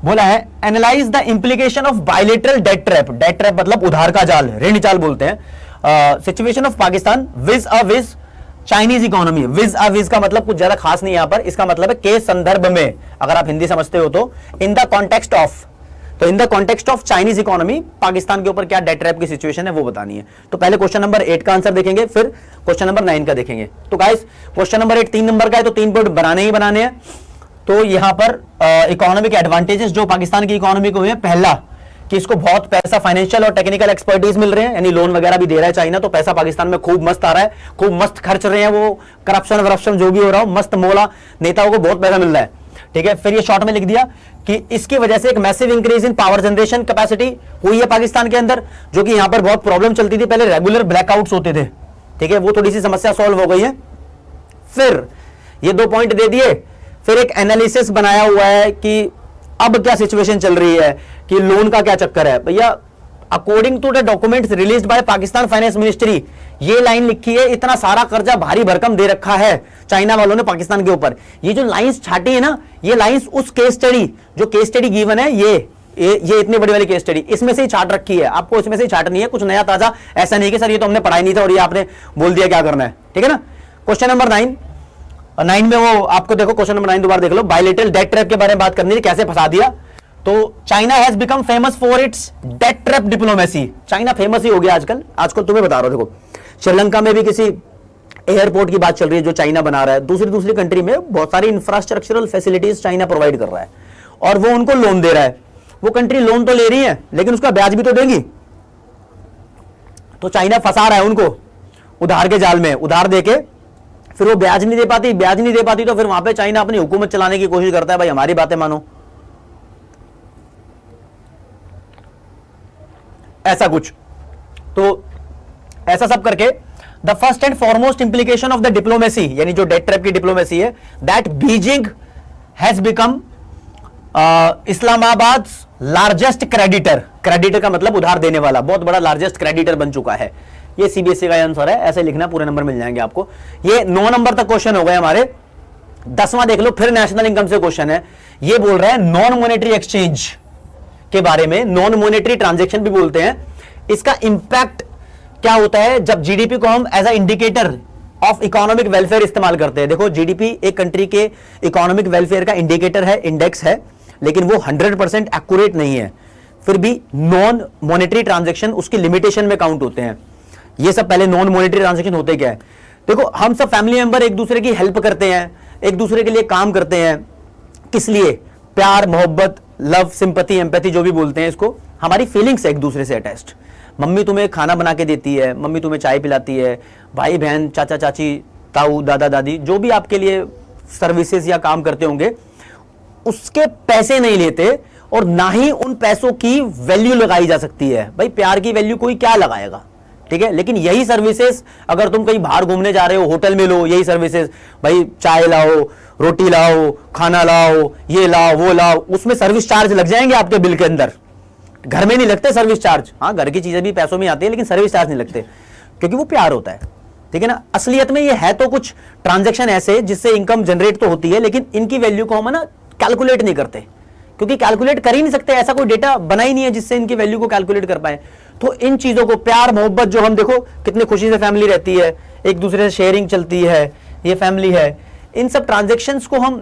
बोला है analyse the implication of bilateral debt trap, debt trap मतलब उधार का जाल, ऋण जाल बोलते हैं, situation of Pakistan vis a vis Chinese economy. Vis a vis का मतलब कुछ ज्यादा खास नहीं, यहां पर इसका मतलब है के संदर्भ में, अगर आप हिंदी समझते हो तो, इन द कॉन्टेक्स्ट ऑफ, तो in the context of Chinese economy Pakistan के ऊपर क्या डेट ट्रैप की सिचुएशन है वो बतानी है। तो पहले क्वेश्चन नंबर 8 का आंसर देखेंगे, फिर क्वेश्चन नंबर 9 का देखेंगे। तो गाइस क्वेश्चन नंबर 8 3 नंबर का है, तो 3 पॉइंट बनाने ही बनाने हैं। तो यहां पर इकोनॉमिक एडवांटेजेस जो पाकिस्तान की इकोनॉमी को हुए, पहला कि इसको बहुत पैसा, फाइनेंशियल और टेक्निकल एक्सपर्टीज मिल रहे हैं, यानी लोन वगैरह भी दे रहा है चाइना, तो पैसा पाकिस्तान में खूब मस्त आ रहा है, खूब मस्त खर्च रहे हैं वो, करप्शन वरप्शन जो भी हो रहा हो, मस्त मोला, नेताओं को बहुत पैसा मिल रहा है। ठीक है, फिर ये शॉर्ट में लिख दिया कि इसकी वजह से एक massive increase in power generation capacity हुई है पाकिस्तान के अंदर, जो कि यहां पर बहुत प्रॉब्लम चलती थी पहले, रेगुलर ब्लैकआउट्स होते थे। ठीक है, वो थोड़ी सी समस्या सॉल्व हो गई है। फिर ये 2 पॉइंट दे दिए, फिर एक एनालिसिस बनाया हुआ है कि अब क्या सिचुएशन चल रही है, कि लोन का क्या चक्कर है। भैया according to the documents released by Pakistan finance ministry, ये लाइन लिखी है, इतना सारा कर्जा भारी भरकम दे रखा है चाइना वालों ने पाकिस्तान के ऊपर। ये जो लाइंस छाटी है ना, ये लाइंस उस केस स्टडी, जो केस स्टडी गिवन है, ये इतनी बड़ी वाली केस स्टडी इसमें से ही छाट रखी है, आपको इसमें से ही छाटनी है, कुछ नया ताजा ऐसा नहीं कि सर ये तो हमने पढ़ाई नहीं था और ये आपने बोल दिया क्या करना है। ठीक है ना। क्वेश्चन नंबर 9 में वो आपको देखो, क्वेश्चन नंबर 9 दोबारा देख लो, बायलेटरल डेट ट्रैप के बारे में बात करनी थी, कैसे फंसा दिया। तो China has become famous for its debt trap diplomacy. China famous ही हो गया आजकल तुम्हें बता रहा हूं। देखो श्रीलंका में भी किसी एयरपोर्ट की बात चल रही है जो चाइना बना रहा है, दूसरी कंट्री में बहुत सारी इंफ्रास्ट्रक्चरल फैसिलिटीज चाइना प्रोवाइड कर रहा है और वो उनको लोन दे रहा है। वो कंट्री लोन तो ले रही है लेकिन उसका ब्याज भी तो देगी, तो चाइना फंसा रहा है उनको उधार के जाल में, उधार देके फिर वो ब्याज नहीं दे पाती तो फिर वहां पे चाइना अपनी हुकूमत चलाने की कोशिश करता है, भाई हमारी बातें मानो, ऐसा कुछ। तो ऐसा सब करके the first and foremost implication of the diplomacy, यानी जो डेट ट्रैप की डिप्लोमेसी है, that Beijing has become Islamabad largest creditor, creditor का मतलब उधार देने वाला, बहुत बड़ा लार्जेस्ट क्रेडिटर बन चुका है। ये सीबीएसई का आंसर है, ऐसे लिखना, पूरे नंबर मिल जाएंगे आपको। ये 9 नंबर तक क्वेश्चन हो गए हमारे। 10वां देख लो, फिर नेशनल इनकम से क्वेश्चन है। ये बोल रहा है नॉन मॉनेटरी एक्सचेंज के बारे में, नॉन मॉनेटरी ट्रांजैक्शन भी बोलते हैं। इसका इंपैक्ट क्या होता है जब जीडीपी को हम as a indicator of economic welfare इस्तेमाल करते हैं। देखो, जीडीपी एक कंट्री के इकोनॉमिक वेलफेयर का इंडिकेटर है, इंडेक्स है, लेकिन वो 100% एक्यूरेट नहीं है। फिर भी नॉन मॉनेटरी ट्रांजैक्शन उसकी लिमिटेशन में काउंट होते हैं। ये सब पहले नॉन मॉनेटरी ट्रांजैक्शन होते क्या है? देखो, हम सब फैमिली मेंबर एक दूसरे की हेल्प करते हैं, एक दूसरे के लिए काम करते हैं। किस लिए? प्यार, मोहब्बत, लव, सिंपैथी, एम्पैथी, जो भी बोलते हैं इसको, हमारी फीलिंग्स है एक दूसरे से अटैच्ड। मम्मी तुम्हें खाना बना के देती है, मम्मी तुम्हें चाय पिलाती है, भाई बहन, चाचा चाची, ताऊ, दादा दादी, जो भी आपके लिए सर्विसेज या काम करते होंगे, उसके पैसे नहीं लेते और ना ही उन पैसों की वैल्यू लगाई जा सकती है। भाई प्यार की वैल्यू कोई क्या लगाएगा, ठीक है? लेकिन यही सर्विसेज अगर तुम कहीं बाहर घूमने जा रहे हो, होटल में लो, यही सर्विसेज, भाई चाय लाओ, रोटी लाओ, खाना लाओ, ये लाओ, वो लाओ, उसमें सर्विस चार्ज लग जाएंगे आपके बिल के अंदर। घर में नहीं लगते सर्विस चार्ज, हाँ घर की चीजें भी पैसों में आती है, लेकिन सर्विस चार्ज नहीं लगते, क्योंकि वो प्यार होता है, ठीक है ना? असलियत में ये है तो कुछ ट्रांजैक्शन ऐसे जिससे इनकम जनरेट तो होती है, लेकिन इनकी वैल्यू को हम ना कैलकुलेट नहीं करते, क्योंकि कैलकुलेट कर ही नहीं सकते, ऐसा कोई डेटा बना ही नहीं है जिससे इनकी वैल्यू को कैलकुलेट कर पाए। तो इन चीजों को, प्यार मोहब्बत, जो हम देखो कितनी खुशी से फैमिली रहती है, एक दूसरे से शेयरिंग चलती है, ये फैमिली है, इन सब ट्रांजैक्शंस को हम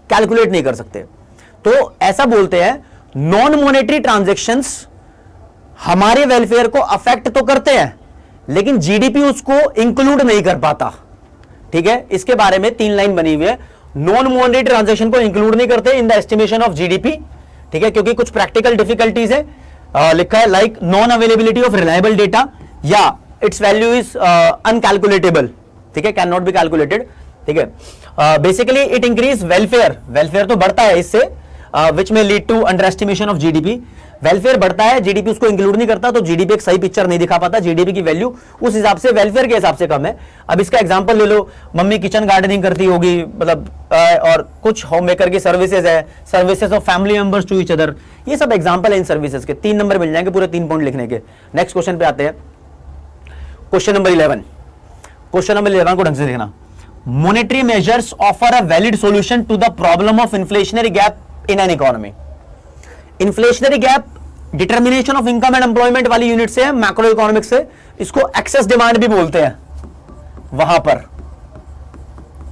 कैलकुलेट नहीं कर सकते। तो ऐसा बोलते हैं नॉन मॉनेटरी ट्रांजैक्शंस हमारे वेलफेयर को अफेक्ट तो करते हैं, लेकिन जीडीपी उसको इंक्लूड नहीं कर पाता, ठीक है? इसके बारे में 3 लाइन बनी हुई है। नॉन मॉनेटरी ट्रांजैक्शन को इंक्लूड नहीं करते in the estimation of GDP, ठीक है? क्योंकि कुछ प्रैक्टिकल डिफिकल्टीज है, लिखा है like non availability of reliable data, या इट्स वैल्यू इज अनकैलकुलेटेबल, ठीक है? कैन नॉट बी कैलकुलेटेड, ठीक है? Basically it increase welfare, welfare तो बढ़ता है इससे, विच में lead to under estimation of GDP. Welfare बढ़ता है, जीडीपी उसको इंक्लूड नहीं करता, तो जीडीपी एक सही पिक्चर नहीं दिखा पाता, जीडीपी की वैल्यू उस हिसाब से वेलफेयर के हिसाब से कम है। अब इसका एग्जांपल ले लो, मम्मी किचन गार्डनिंग करती होगी, मतलब और कुछ होम मेकर की सर्विसेज है, services of family members to each other, ये सब एग्जांपल है इन सर्विसेज के। 3 नंबर मिल जाएंगे पूरे 3 पॉइंट लिखने के। नेक्स्ट क्वेश्चन पे आते हैं, क्वेश्चन नंबर 11। क्वेश्चन नंबर 11 को ढंग से देखना। Monetary measures offer a valid solution to the problem of inflationary gap in an economy. Inflationary gap determination of income and employment वाली यूनिट से है, मैक्रो इकोनॉमिक्स से, इसको एक्सेस डिमांड भी बोलते हैं वहां पर,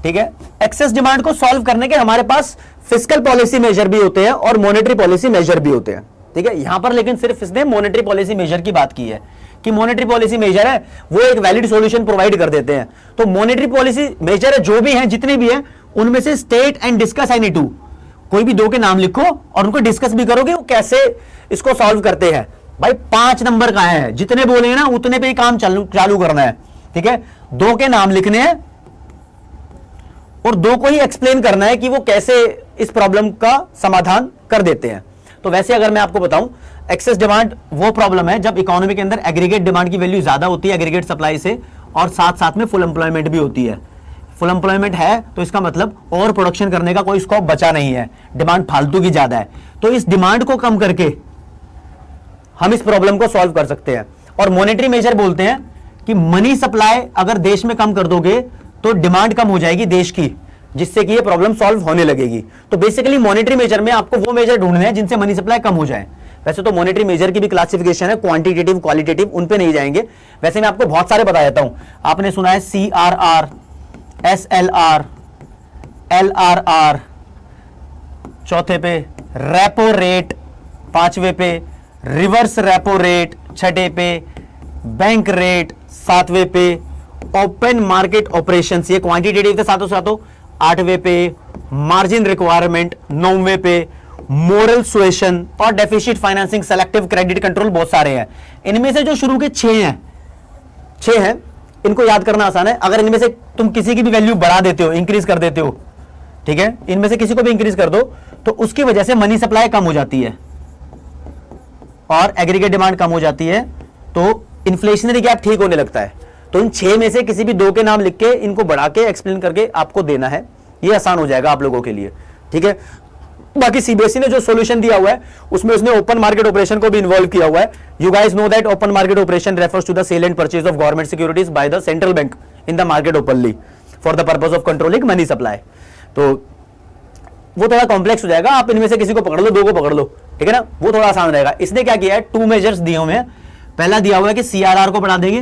ठीक है? एक्सेस डिमांड को सॉल्व करने के हमारे पास फिस्कल पॉलिसी मेजर भी होते हैं और मॉनेटरी पॉलिसी मेजर भी होते हैं, ठीक है? यहां पर लेकिन सिर्फ इसने मॉनेटरी पॉलिसी मेजर की बात की है कि मॉनेटरी पॉलिसी मेजर है, वो एक वैलिड सॉल्यूशन प्रोवाइड कर देते हैं। तो मॉनेटरी पॉलिसी मेजर जो भी हैं, जितने भी हैं, उनमें से स्टेट एंड डिस्कस एनी 2, कोई भी 2 के नाम लिखो और उनको डिस्कस भी करोगे वो कैसे इसको सॉल्व करते हैं। भाई 5 नंबर का है, जितने बोले ना उतने पे ही काम चालू करना है, ठीक है? 2 के नाम लिखने हैं और 2 को ही एक्सप्लेन करना है कि वो कैसे इस प्रॉब्लम का समाधान कर देते हैं। तो वैसे अगर मैं आपको बताऊं, एक्सेस डिमांड वो प्रॉब्लम है जब इकोनॉमी के अंदर एग्रीगेट डिमांड की वैल्यू ज्यादा होती है एग्रीगेट सप्लाई से, और साथ साथ में फुल एम्प्लॉयमेंट भी होती है। फुल एम्प्लॉयमेंट है तो इसका मतलब और प्रोडक्शन करने का कोई स्कोप बचा नहीं है, डिमांड फालतू की ज्यादा है। तो इस डिमांड को कम करके हम इस प्रॉब्लम को सॉल्व कर सकते हैं। और मॉनेटरी मेजर बोलते हैं कि मनी सप्लाई अगर देश में कम कर दोगे तो डिमांड कम हो जाएगी देश की, जिससे कि ये प्रॉब्लम सॉल्व होने लगेगी। तो बेसिकली मॉनेटरी मेजर में आपको वो मेजर ढूंढने हैं जिनसे मनी सप्लाई कम हो जाए। वैसे तो मॉनेटरी मेजर की भी क्लासिफिकेशन है, क्वांटिटेटिव, क्वालिटेटिव, उन पे नहीं जाएंगे। वैसे मैं आपको बहुत सारे बता देता हूं। आपने सुना है CRR, SLR, LRR, चौथे पे रेपो रेट, 5वें पे रिवर्स रेपो रेट, 6ठे पे बैंक रेट, 7वें पे ओपन मार्केट ऑपरेशंस, ये क्वांटिटेटिव थे सातों सातों। 8वें पे मार्जिन रिक्वायरमेंट, 9वें पे मोरल सुएशन और deficit financing, selective credit control, बहुत सारे हैं। इनमें से जो शुरू के 6 हैं, इनको याद करना आसान है। अगर इनमें से तुम किसी की भी वैल्यू बढ़ा देते हो, इंक्रीज कर देते हो, ठीक है, इनमें से किसी को भी इंक्रीज कर दो तो उसकी वजह से मनी सप्लाई कम हो जाती है और एग्रीगेट डिमांड कम हो जाती है, तो इन्फ्लेशनरी गैप ठीक होने लगता है। तो इन 6 में से किसी भी 2 के नाम लिख के इनको बढ़ा के एक्सप्लेन करके आपको देना है, ये आसान हो जाएगा आप लोगों के लिए, ठीक है। बाकी सीबीएसई ने जो सॉल्यूशन दिया हुआ है उसमें उसने ओपन मार्केट ऑपरेशन को भी इन्वॉल्व किया हुआ है। You guys know that open market operation refers to the sale and purchase of government securities by the central bank in the market openly for the purpose of controlling money supply. तो वो थोड़ा complex हो जाएगा, आप इनमें से किसी को पकड़ लो, 2 को पकड़ लो, ठीक है ना, वो थोड़ा आसान रहेगा। इसने क्या किया है, 2 मेजर्स दिए हुए हैं। पहला दिया हुआ है कि सीआरआर को बढ़ा देंगे,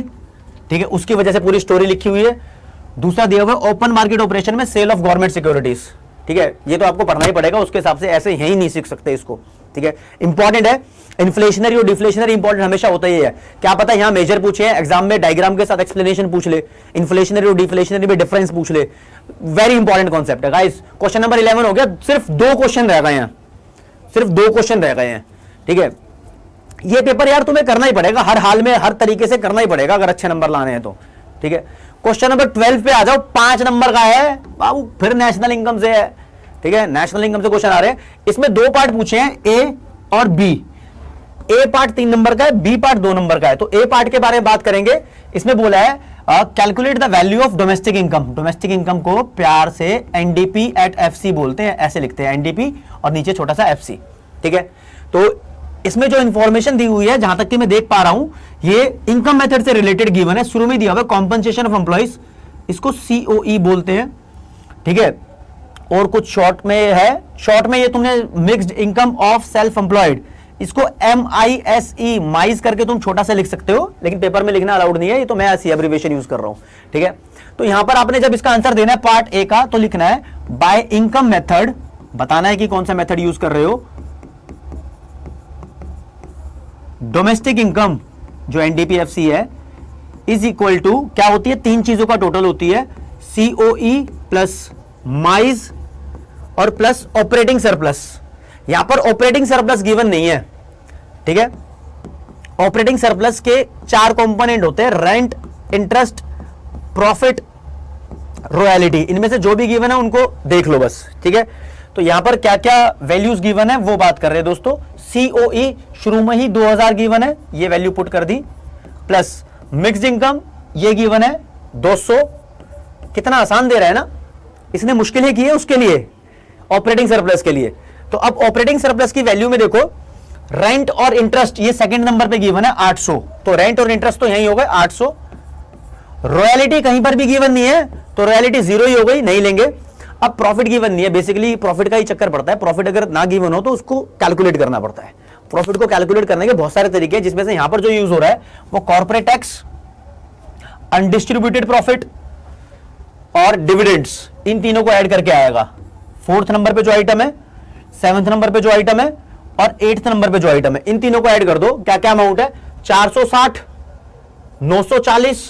ठीक है, उसकी वजह से पूरी स्टोरी लिखी हुई है। दूसरा दिया हुआ है ओपन मार्केट ऑपरेशन में सेल ऑफ गवर्नमेंट सिक्योरिटीज, ठीक है, ये तो आपको पढ़ना ही पड़ेगा, उसके हिसाब से ऐसे यही नहीं सीख सकते इसको, ठीक है। इंपॉर्टेंट है, इन्फ्लेशनरी और डिफ्लेशनरी इंपॉर्टेंट हमेशा होता ही है। क्या पता यहां मेजर पूछे हैं, एग्जाम में डायग्राम के साथ एक्सप्लेनेशन पूछ ले, इन्फ्लेशनरी और डिफ्लेशनरी में डिफरेंस पूछ ले। वेरी इंपॉर्टेंट कॉन्सेप्ट है गाइस। क्वेश्चन नंबर 11 हो गया, सिर्फ 2 क्वेश्चन रह गए हैं, सिर्फ 2 क्वेश्चन रह गए हैं, ठीक है। ये पेपर यार तुम्हें करना ही पड़ेगा, हर हाल में हर तरीके से करना ही पड़ेगा अगर अच्छे नंबर लाने हैं तो, ठीक है। क्वेश्चन नंबर 12 पे आ जाओ, 5 नंबर का है बाबू, फिर नेशनल इनकम से है, ठीक है, नेशनल इनकम से क्वेश्चन आ रहे हैं। इसमें 2 पार्ट पूछे हैं, ए और बी। ए पार्ट 3 नंबर का है, बी पार्ट 2 नंबर का है। तो ए पार्ट के बारे में बात करेंगे। इसमें बोला है calculate the value of domestic income. Domestic income को प्यार से एनडीपी एट एफसी बोलते हैं, ऐसे लिखते हैं, एनडीपी और नीचे छोटा सा एफसी, ठीक है। तो इसमें जो इंफॉर्मेशन दी हुई है, जहां तक कि मैं देख पा रहा हूं, ये इनकम मेथड से रिलेटेड गिवन है। शुरू में दिया हुआ है कॉम्पनसेशन ऑफ एम्प्लॉइज, इसको सीओई बोलते हैं, ठीक है। और कुछ शॉर्ट में है, शॉर्ट में ये तुमने mixed income of self employed, इसको MISE माइज करके तुम छोटा सा लिख सकते हो, लेकिन पेपर में लिखना अलाउड नहीं है, ये तो मैं ऐसी एब्रिविएशन यूज कर रहा हूं, ठीक है। तो यहां पर आपने जब इसका आंसर देना है पार्ट ए का, तो लिखना है बाय इनकम मेथड, बताना है कि कौन सा मेथड यूज कर रहे हो। डोमेस्टिक इनकम जो एनडीपीएफसी है इज इक्वल टू क्या होती है, 3 चीजों का टोटल होती है, सीओई प्लस माइज और प्लस ऑपरेटिंग सरप्लस। यहां पर ऑपरेटिंग सरप्लस गिवन नहीं है, ठीक है। ऑपरेटिंग सरप्लस के 4 कंपोनेंट होते हैं, रेंट, इंटरेस्ट, प्रॉफिट, रॉयल्टी। इनमें से जो भी गिवन है उनको देख लो बस, ठीक है। तो यहां पर क्या क्या वैल्यूज गिवन है वो बात कर रहे हैं दोस्तों। सीओई शुरू में ही 2000 गिवन है, ये वैल्यू पुट कर दी, प्लस मिक्स्ड इनकम ये गिवन है 200। कितना आसान दे रहा है ना, इसने मुश्किलें की है उसके लिए, ऑपरेटिंग सरप्लस के लिए। तो अब ऑपरेटिंग सरप्लस की वैल्यू में देखो, रेंट और इंटरेस्ट ये सेकंड नंबर पे गिवन है 800, तो रेंट और इंटरेस्ट तो यही हो गए 800। रॉयल्टी कहीं पर भी गिवन नहीं है, तो रॉयल्टी 0 ही हो गई, नहीं लेंगे। अब प्रॉफिट गिवन नहीं है, बेसिकली प्रॉफिट का ही चक्कर पड़ता है। प्रॉफिट अगर ना गिवन हो तो उसको कैलकुलेट करना पड़ता है। प्रॉफिट को कैलकुलेट करने के बहुत सारे तरीके हैं, जिसमें से यहां पर जो यूज हो रहा है वो कॉर्पोरेट टैक्स, अनडिस्ट्रीब्यूटेड प्रॉफिट और डिविडेंड्स, इन तीनों को ऐड करके आएगा। 4th नंबर पे जो आइटम है, 7th नंबर पे जो आइटम है और 8th नंबर पे जो आइटम है, इन तीनों को ऐड कर दो। क्या क्या अमाउंट है, 460, 940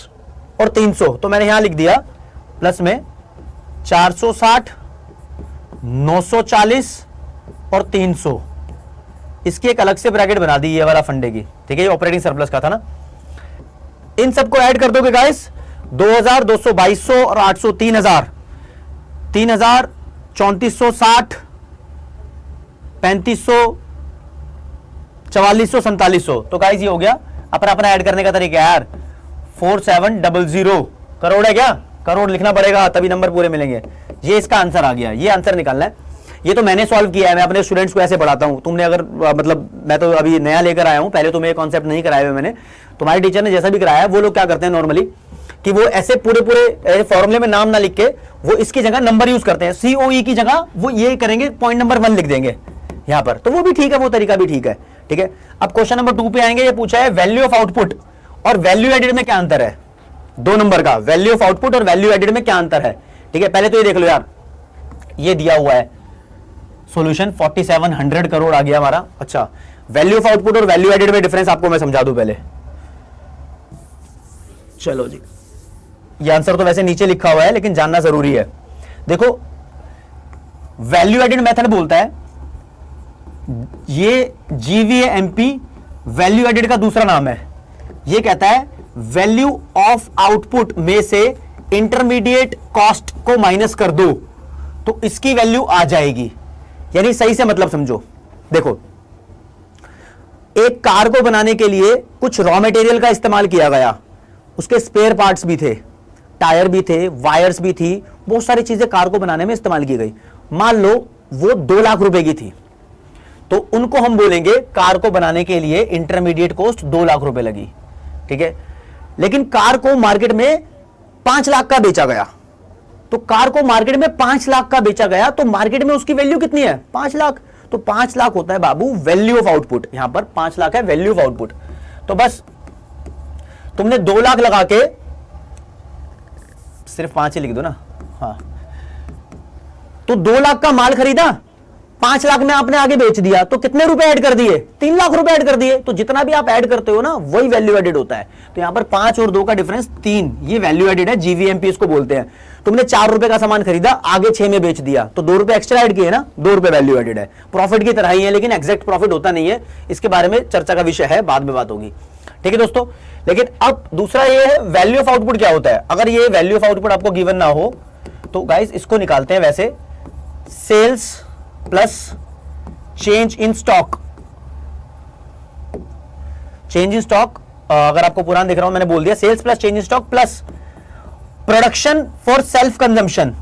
और 300। तो मैंने यहां लिख दिया प्लस में 460, 940 और 300। इसकी एक अलग से ब्रैकेट बना दी ये वाला फंडे की, ठीक है, ये ऑपरेटिंग सरप्लस का था ना। इन सबको ऐड कर दोगे गाइस, 2000, 200, 2200 और 800, 3000, 3000, 3460, 3500, 4400, 4700। तो गाइस ये हो गया। अपना अपना ऐड करने का तरीका है यार। 4700 करोड़ है क्या, करोड़ लिखना पड़ेगा तभी नंबर पूरे मिलेंगे। ये इसका आंसर आ गया, ये आंसर निकालना है। ये तो मैंने सॉल्व किया है, मैं अपने स्टूडेंट्स को ऐसे पढ़ाता हूं। तुमने अगर मतलब मैं तो अभी नया लेकर आया हूं, पहले तो मैं कॉन्सेप्ट नहीं कराए हुए मैंने, तुम्हारे टीचर ने जैसा भी कराया है, वो लोग क्या करते हैं नॉर्मली कि वो ऐसे पूरे पूरे फॉर्मूले में नाम ना लिख के वो इसकी जगह नंबर यूज करते हैं। सीओई की जगह वो ये करेंगे, पॉइंट नंबर 1 लिख देंगे यहां पर, तो वो भी ठीक है, वो तरीका भी ठीक है, ठीक है। अब क्वेश्चन नंबर 2 पे आएंगे। ये पूछा है वैल्यू ऑफ आउटपुट और वैल्यू एडेड में क्या अंतर है। 2 नंबर का वैल्यू ऑफ आउटपुट और वैल्यू एडेड में क्या अंतर है, ठीक है। पहले तो ये देख लो यार, ये दिया हुआ है सॉल्यूशन 4700 करोड़ आ गया हमारा। अच्छा, वैल्यू ऑफ आउटपुट और वैल्यू एडेड में डिफरेंस आपको मैं समझा दूं पहले। चलो जी, ये आंसर तो वैसे नीचे लिखा हुआ है लेकिन जानना जरूरी है। देखो, वैल्यू एडेड मेथड बोलता है, ये GVAMP वैल्यू एडेड का दूसरा नाम है। ये कहता है वैल्यू ऑफ आउटपुट में से इंटरमीडिएट कॉस्ट को माइनस कर दो तो इसकी वैल्यू आ जाएगी। यानी सही से मतलब समझो, देखो एक कार को बनाने के लिए कुछ रॉ मटेरियल का इस्तेमाल किया गया, उसके स्पेयर पार्ट्स भी थे, टायर भी थे, वायर्स भी थी, बहुत सारी चीजें कार को बनाने में इस्तेमाल की गई। मान लो वो 2 लाख रुपए की थी, तो उनको हम बोलेंगे कार को बनाने के लिए इंटरमीडिएट कॉस्ट 2 लाख रुपए लगी, ठीक है। लेकिन कार को मार्केट में 5 लाख का बेचा गया, तो कार को मार्केट में 5 लाख का बेचा गया, तो मार्केट में उसकी वैल्यू कितनी है? 5 लाख। तो 5 लाख होता है बाबू वैल्यू ऑफ आउटपुट, यहां पर 5 लाख है वैल्यू ऑफ आउटपुट। तो बस तुमने 2 लाख लगा के, सिर्फ 5 ही लिख दो ना, हाँ, तो 2 लाख का माल खरीदा, 5 लाख में आपने आगे बेच दिया, तो कितने रुपए ऐड कर दिए? 3 लाख रुपए ऐड कर दिए। तो जितना भी आप ऐड करते हो ना वही वैल्यू एडेड होता है। तो यहां पर 5 और 2 का डिफरेंस 3, ये वैल्यू एडेड है, जीवीएमपी इसको बोलते हैं। तुमने 4 रुपए का सामान खरीदा, आगे 6 में बेच दिया, तो 2 रुपए एक्स्ट्रा ऐड किए ना, 2 रुपए वैल्यू एडेड है। प्रॉफिट की तरह ही है, लेकिन एग्जैक्ट प्रॉफिट होता नहीं है, इसके बारे में चर्चा का विषय है, बाद में बात होगी, ठीक है दोस्तों। लेकिन अब दूसरा ये है वैल्यू ऑफ आउटपुट क्या होता है। अगर ये वैल्यू ऑफ आउटपुट आपको गिवन ना हो तो गाइस इसको निकालते हैं वैसे, sales plus change in stock. Change in stock अगर आपको पुराना दिख रहा हूं, मैंने बोल दिया sales plus change in stock plus production for self consumption.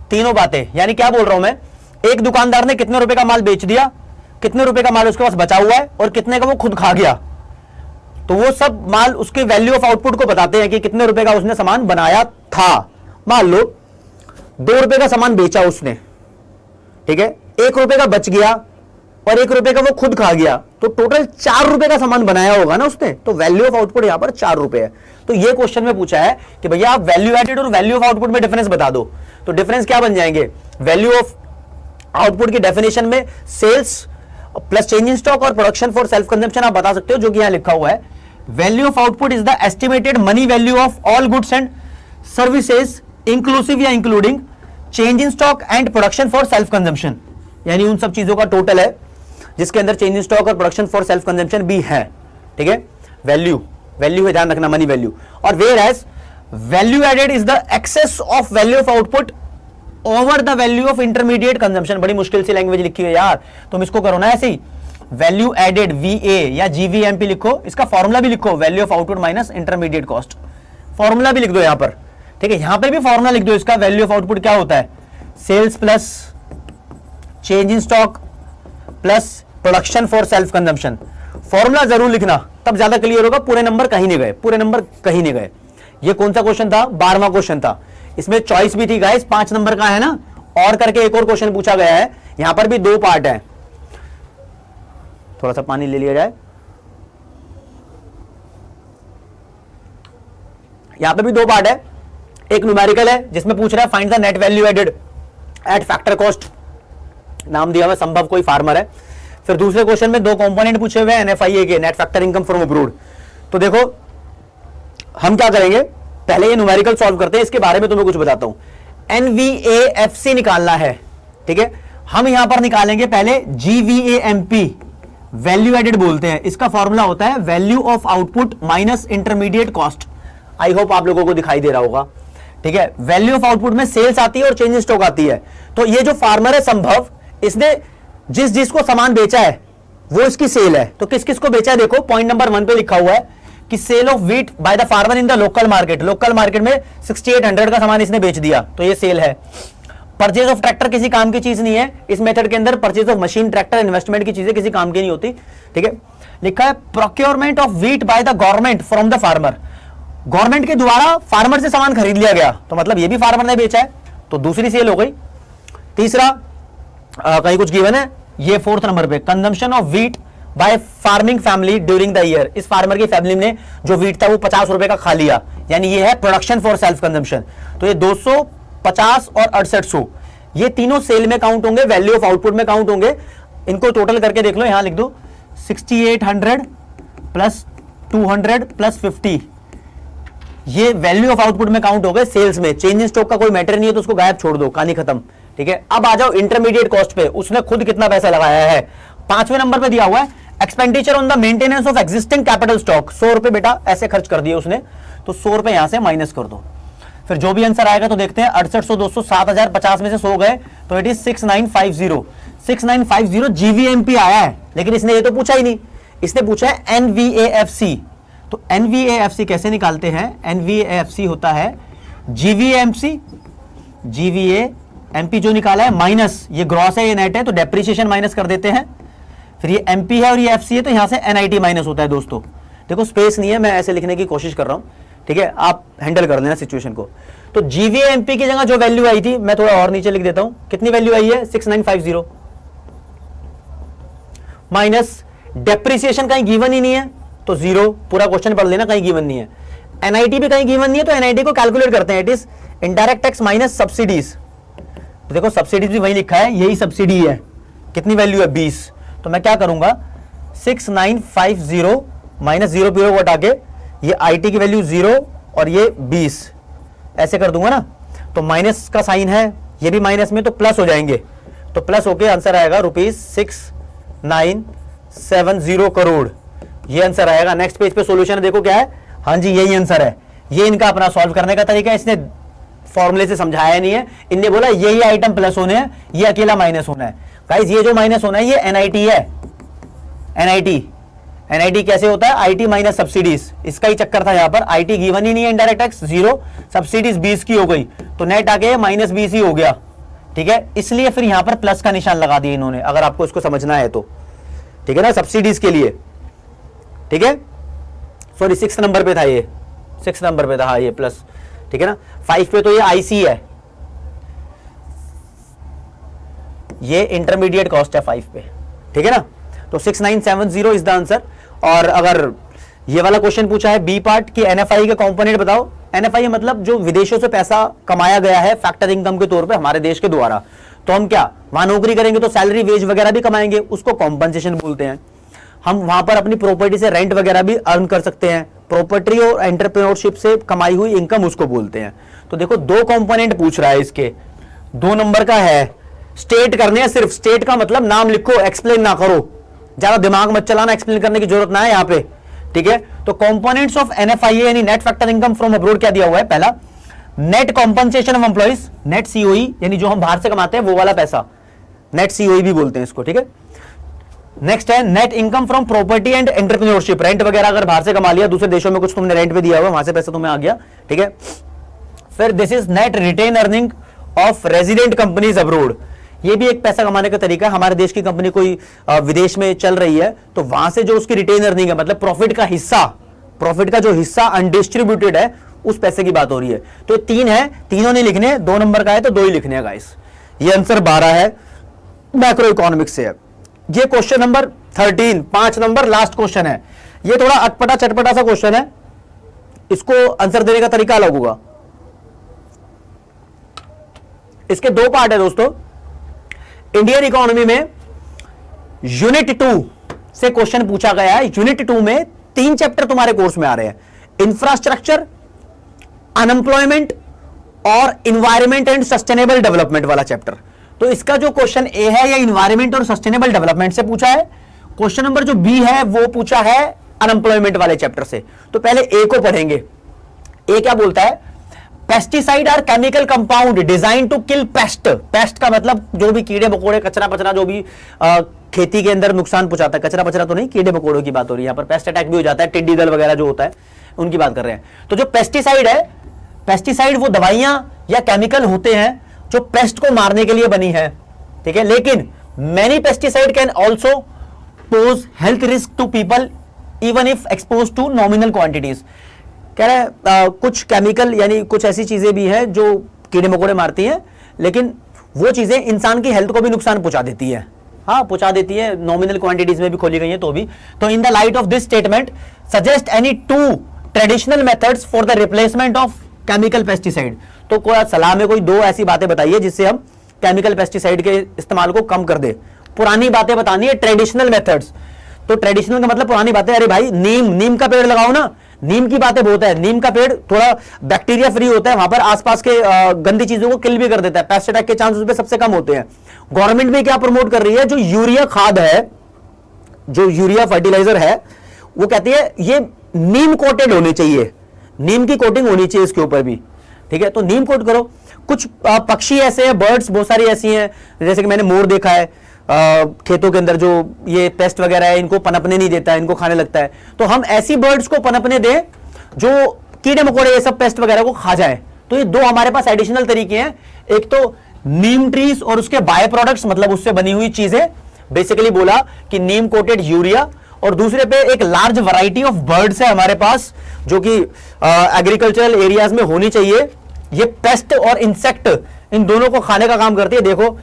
तीनों बातें, यानी क्या बोल रहा हूं मैं, एक दुकानदार ने कितने रुपए का माल बेच दिया, कितने रुपए का माल उसके पास बचा हुआ है और कितने का वो खुद खा गया, तो वो सब माल उसके वैल्यू ऑफ आउटपुट को बताते हैं कि कितने रुपए का उसने सामान बनाया था। मान लो 2 रुपए का सामान बेचा उसने, ठीक है, 1 रुपए का बच गया और 1 रुपए का वो खुद खा गया, तो टोटल 4 रुपए का सामान बनाया होगा ना उसने, तो वैल्यू ऑफ आउटपुट यहां पर 4 रुपए है। तो ये क्वेश्चन में पूछा है कि भैया आप वैल्यू एडेड और वैल्यू ऑफ आउटपुट में डिफरेंस बता दो, तो डिफरेंस क्या बन जाएंगे, वैल्यू ऑफ आउटपुट की डेफिनेशन में sales plus change in stock और प्रोडक्शन फॉर सेल्फ कंजम्पशन आप बता सकते हो, जो कि यहां लिखा हुआ है, value of output is the estimated money value of all goods and services inclusive या including change in stock and production for self consumption, यानी उन सब चीजों का टोटल है जिसके अंदर चेंज इन स्टॉक और प्रोडक्शन फॉर सेल्फ कंजम्पशन भी है, ठीक है। वैल्यू है, ध्यान रखना, मनी वैल्यू। और whereas value added is the excess of value of output over the value of intermediate consumption. बड़ी मुश्किल सी लैंग्वेज लिखी है यार, तुम इसको करो ना ऐसे ही, वैल्यू एडेड VA या GVMP लिखो, इसका फॉर्मूला भी लिखो, value of output minus intermediate cost, formula भी लिख दो यहां पर, ठीक है। यहां पर भी फॉर्मूला लिख दो इसका, वैल्यू ऑफ आउटपुट क्या होता है, sales plus change in stock plus production for self consumption. Formula जरूर लिखना, तब ज्यादा क्लियर होगा, पूरे नंबर कहीं नहीं गए, पूरे नंबर कहीं नहीं गए। ये कौन सा क्वेश्चन था, 12वां क्वेश्चन था, इसमें चॉइस भी थी गाइस, 5 नंबर का है ना, और करके एक और क्वेश्चन पूछा गया है, यहां पर भी 2 पार्ट है। थोड़ा सा पानी ले लिया जाए, यहां पे भी 2 पार्ट है, एक न्यूमेरिकल है जिसमें पूछ रहा है find the net value added at factor cost, नाम दिया हुआ संभव कोई फार्मर है। फिर दूसरे क्वेश्चन में 2 कंपोनेंट पूछे हुए हैं NFIA के, net factor income from abroad. तो देखो हम क्या करेंगे, पहले ये न्यूमेरिकल सॉल्व करते हैं, इसके बारे में तुम्हें कुछ बताता हूं। NVAFC निकालना है, ठीक है, हम यहां पर निकालेंगे पहले GVAMP, वैल्यू एडेड बोलते हैं, इसका फॉर्मूला होता है value of output minus intermediate cost. I hope आप लोगों को दिखाई दे रहा होगा, ठीक है। वैल्यू ऑफ आउटपुट में सेल्स आती है और चेंज इन स्टॉक आती है। तो ये जो फार्मर है संभव, इसने जिस जिसको सामान बेचा है वो इसकी सेल है, तो किस किस को बेचा है, देखो पॉइंट नंबर 1 पे लिखा हुआ है कि sale of wheat by the farmer in the local market, local market में 6800 का सामान इसने बेच दिया, तो ये सेल है। परचेज ऑफ ट्रैक्टर किसी काम की चीज नहीं है, इस मेथड के अंदर purchase of machine, tractor, investment की चीजें किसी काम की नहीं होती, ठीक है। लिखा है procurement of wheat by the government from the farmer, government के द्वारा फार्मर से सामान खरीद लिया गया, तो मतलब ये भी फार्मर ने बेचा है, तो दूसरी सेल हो गई। तीसरा कहीं कुछ गिवन है, ये 4th नंबर पे, consumption of wheat by farming family during the year, इस फार्मर की फैमिली ने जो व्हीट था वो 50 रुपए का खा लिया, यानी ये है प्रोडक्शन फॉर सेल्फ कंजम्पशन। तो ये 200, 50 और 6800, ये तीनों सेल में काउंट होंगे, वैल्यू ऑफ आउटपुट में काउंट होंगे। इनको टोटल करके देख लो, यहां लिख दो 6800 प्लस 200 प्लस 50, ये वैल्यू ऑफ आउटपुट में काउंट हो गए, सेल्स में। चेंज इन स्टॉक का कोई मैटर नहीं है, तो उसको गायब छोड़ दो, कहानी खत्म, ठीक है। अब आ जाओ इंटरमीडिएट कॉस्ट पे, उसने खुद कितना पैसा लगाया है, 5वें नंबर पे दिया हुआ है, expenditure on the maintenance of existing capital stock, 100 रुपए बेटा ऐसे खर्च कर दिए उसने, तो 100 रुपए यहां से माइनस कर दो। फिर जो भी आंसर आएगा तो देखते हैं 6800 200 7050 में से 100 गए तो इट इज 6950 6950 जीवीएमपी आया है, लेकिन इसने ये तो पूछा ही नहीं, इसने पूछा है एनवीएएफसी। तो एनवीएएफसी कैसे निकालते हैं? एनवीएएफसी होता है जीवीएमसी, जीवीएएमपी जो निकाला है माइनस, ये ग्रॉस है ये नेट है तो डेप्रिसिएशन माइनस कर देते हैं, फिर ये एमपी है और ये एफसी है तो यहां से एनआईटी माइनस होता है। दोस्तों देखो स्पेस नहीं है, मैं ऐसे लिखने की कोशिश कर रहा हूं, ठीक है, आप हैंडल कर लेना सिचुएशन को। तो जीवीएमपी की जगह जो वैल्यू आई थी मैं थोड़ा और नीचे लिख देता हूं, कितनी वैल्यू आई है 6950 माइनस डेप्रिसिएशन कहीं गिवन ही नहीं है तो 0, पूरा क्वेश्चन पढ़ लेना, कहीं गिवन नहीं है। एनआईटी भी कहीं गिवन नहीं है तो एनआईटी को कैलकुलेट करते हैं, it is indirect tax minus subsidies. तो देखो सब्सिडीज भी वही लिखा है, यही सब्सिडी है, कितनी वैल्यू है 20, तो मैं क्या करूंगा 6950 माइनस 0 0 को हटा के ये आईटी की वैल्यू 0 और ये 20 ऐसे कर दूंगा ना, तो माइनस का साइन है, ये भी माइनस में तो प्लस हो जाएंगे, तो प्लस होके आंसर आएगा ₹6970 करोड़, ये आंसर आएगा। नेक्स्ट पेज पे सॉल्यूशन देखो क्या है, हाँ जी यही आंसर है, ये इनका अपना सॉल्व करने का तरीका है, इसने फॉर्मूले से समझाया नहीं है, इनने बोला यही आइटम प्लस होने हैं, ये अकेला माइनस होना है। गाइस ये जो माइनस होना है ये एनआईटी है, एनआईटी कैसे होता है, आईटी माइनस सब्सिडीज, इसका ही चक्कर था यहां पर, आईटी गिवन ही नहीं है, इनडायरेक्ट टैक्स 0, सब्सिडीज 20 की हो गई तो नेट आके माइनस 20 ही हो गया, ठीक है, इसलिए फिर यहां पर प्लस का निशान लगा दिया इन्होंने, अगर आपको इसको समझना है तो, ठीक है ना, सब्सिडीज के लिए, ठीक है, सॉरी 6 नंबर पे था ये, 6 नंबर पे था, हाँ ये प्लस, ठीक है ना, 5 पे तो ये आईसी है, ये इंटरमीडिएट कॉस्ट है 5 पे, ठीक है ना, तो 6970 इज द आंसर। और अगर ये वाला क्वेश्चन पूछा है बी पार्ट की एनएफआई के कंपोनेंट बताओ, एनएफआई मतलब जो विदेशों से पैसा कमाया गया है फैक्टर इनकम के तौर पे हमारे देश के द्वारा, तो हम क्या वहां नौकरी करेंगे तो सैलरी वेज वगैरह भी कमाएंगे, उसको कॉम्पनसेशन बोलते हैं। हम वहां पर अपनी प्रॉपर्टी से रेंट वगैरह भी अर्न कर सकते हैं, प्रॉपर्टी और एंटरप्रेन्योरशिप से कमाई हुई इनकम उसको बोलते हैं। तो देखो 2 कंपोनेंट पूछ रहा है, इसके 2 नंबर का है, स्टेट करने हैं सिर्फ, स्टेट का मतलब नाम लिखो, एक्सप्लेन ना करो, ज्यादा दिमाग मत चलाना, एक्सप्लेन करने की जरूरत ना है यहां पे, ठीक है। तो कंपोनेंट्स ऑफ एनएफआईए यानी net factor income from abroad क्या दिया हुआ है, पहला net compensation of employees, net COE यानी जो हम बाहर से कमाते हैं वो वाला पैसा, नेट सीओई भी बोलते हैं इसको, ठीक है। नेक्स्ट है net income from property and entrepreneurship, rent वगैरह अगर बाहर से कमा लिया, दूसरे देशों में कुछ तुमने रेंट पे दिया हुआ, वहां से पैसा तुम्हें आ गया, ठीक है। फिर this is net retained earning of resident companies abroad, ये भी एक पैसा कमाने का तरीका है। हमारे देश की कंपनी कोई विदेश में चल रही है तो वहां से जो उसकी रिटेन अर्निंग है, मतलब प्रॉफिट का हिस्सा, प्रॉफिट का जो हिस्सा अनडिस्ट्रीब्यूटेड है उस पैसे की बात हो रही है। तो 3 है, तीनों नहीं लिखने, 2 नंबर का है तो 2 ही लिखने हैं गाइस। ये आंसर 12 है, मैक्रो इकोनॉमिक्स से है। ये question number 13, 5 number last question है। ये थोड़ा अटपटा चटपटा सा क्वेश्चन है, इसको आंसर देने का तरीका अलग होगा। इसके 2 पार्ट है दोस्तों। इंडियन इकोनॉमी में यूनिट 2 से क्वेश्चन पूछा गया है। यूनिट 2 में 3 चैप्टर तुम्हारे कोर्स में आ रहे हैं, इंफ्रास्ट्रक्चर, अनएम्प्लॉयमेंट और इन्वायरमेंट एंड सस्टेनेबल डेवलपमेंट वाला चैप्टर। तो इसका जो क्वेश्चन ए है ये इन्वायरमेंट और सस्टेनेबल डेवलपमेंट से पूछा है। क्वेश्चन नंबर जो बी है वो पूछा है अनएम्प्लॉयमेंट वाले चैप्टर से। तो पहले ए को पढ़ेंगे। ए क्या बोलता है, pesticide are chemical compound design to kill pest. Pest का मतलब जो भी कीड़े मकोड़े, कचरा पचरा, जो भी खेती के अंदर नुकसान पहुंचाता है। कचरा पचरा तो नहीं, कीड़े मकोड़ों की बात हो रही है यहाँ पर। पेस्ट अटैक भी हो जाता है, टिड्डी दल वगैरह जो होता है उनकी बात कर रहे हैं। तो जो पेस्टिसाइड है, पेस्टिसाइड वो दवाइयां या केमिकल होते हैं जो पेस्ट को मारने के लिए बनी है, ठीक है। लेकिन many pesticide can also pose health risk to people even if expose to nominal quantities. कह रहे हैं कुछ केमिकल यानी कुछ ऐसी चीजें भी हैं जो कीड़े मकोड़े मारती हैं, लेकिन वो चीजें इंसान की हेल्थ को भी नुकसान पहुंचा देती है। हाँ, पहुंचा देती है, नॉमिनल क्वांटिटीज में भी खोली गई है तो भी। तो in the light of this statement suggest any 2 traditional methods for the replacement of chemical pesticide. तो कोई सलाह में कोई 2 ऐसी बातें बताइए जिससे हम केमिकल पेस्टिसाइड के इस्तेमाल को कम कर दे। पुरानी बातें बतानी है, ट्रेडिशनल मेथड्स। तो ट्रेडिशनल का मतलब पुरानी बातें। अरे भाई, नीम का पेड़ लगाओ ना, नीम की बातें बहुत है। नीम का पेड़ थोड़ा बैक्टीरिया फ्री होता है, वहां पर आसपास के गंदी चीजों को किल भी कर देता है। पेस्ट अटैक के चांसेस पे सबसे कम होते हैं। गवर्नमेंट भी क्या प्रमोट कर रही है, जो यूरिया खाद है, जो यूरिया फर्टिलाइजर है, वो कहती है ये नीम कोटेड होने चाहिए, नीम की कोटिंग होनी चाहिए इसके ऊपर भी। ठीक है, तो नीम कोट करो। कुछ पक्षी ऐसे हैं, बर्ड्स बहुत सारी ऐसी हैं, जैसे कि मैंने मोर देखा है खेतों के अंदर, जो ये पेस्ट वगैरह है इनको पनपने नहीं देता है, इनको खाने लगता है। तो हम ऐसी बर्ड्स को पनपने दें जो कीड़े मकोड़े ये सब पेस्ट वगैरह को खा जाए। तो ये दो हमारे पास एडिशनल तरीके हैं, एक तो नीम ट्रीज और उसके बाय प्रोडक्ट्स, मतलब उससे बनी हुई चीजें, बेसिकली बोला कि नीम कोटेड यूरिया, और दूसरे पे एक लार्ज वैरायटी ऑफ बर्ड्स है हमारे पास जो कि एग्रीकल्चरल एरियाज में होनी चाहिए। ये पेस्ट और इंसेक्ट इन दोनों को खाने का काम करती है। देखो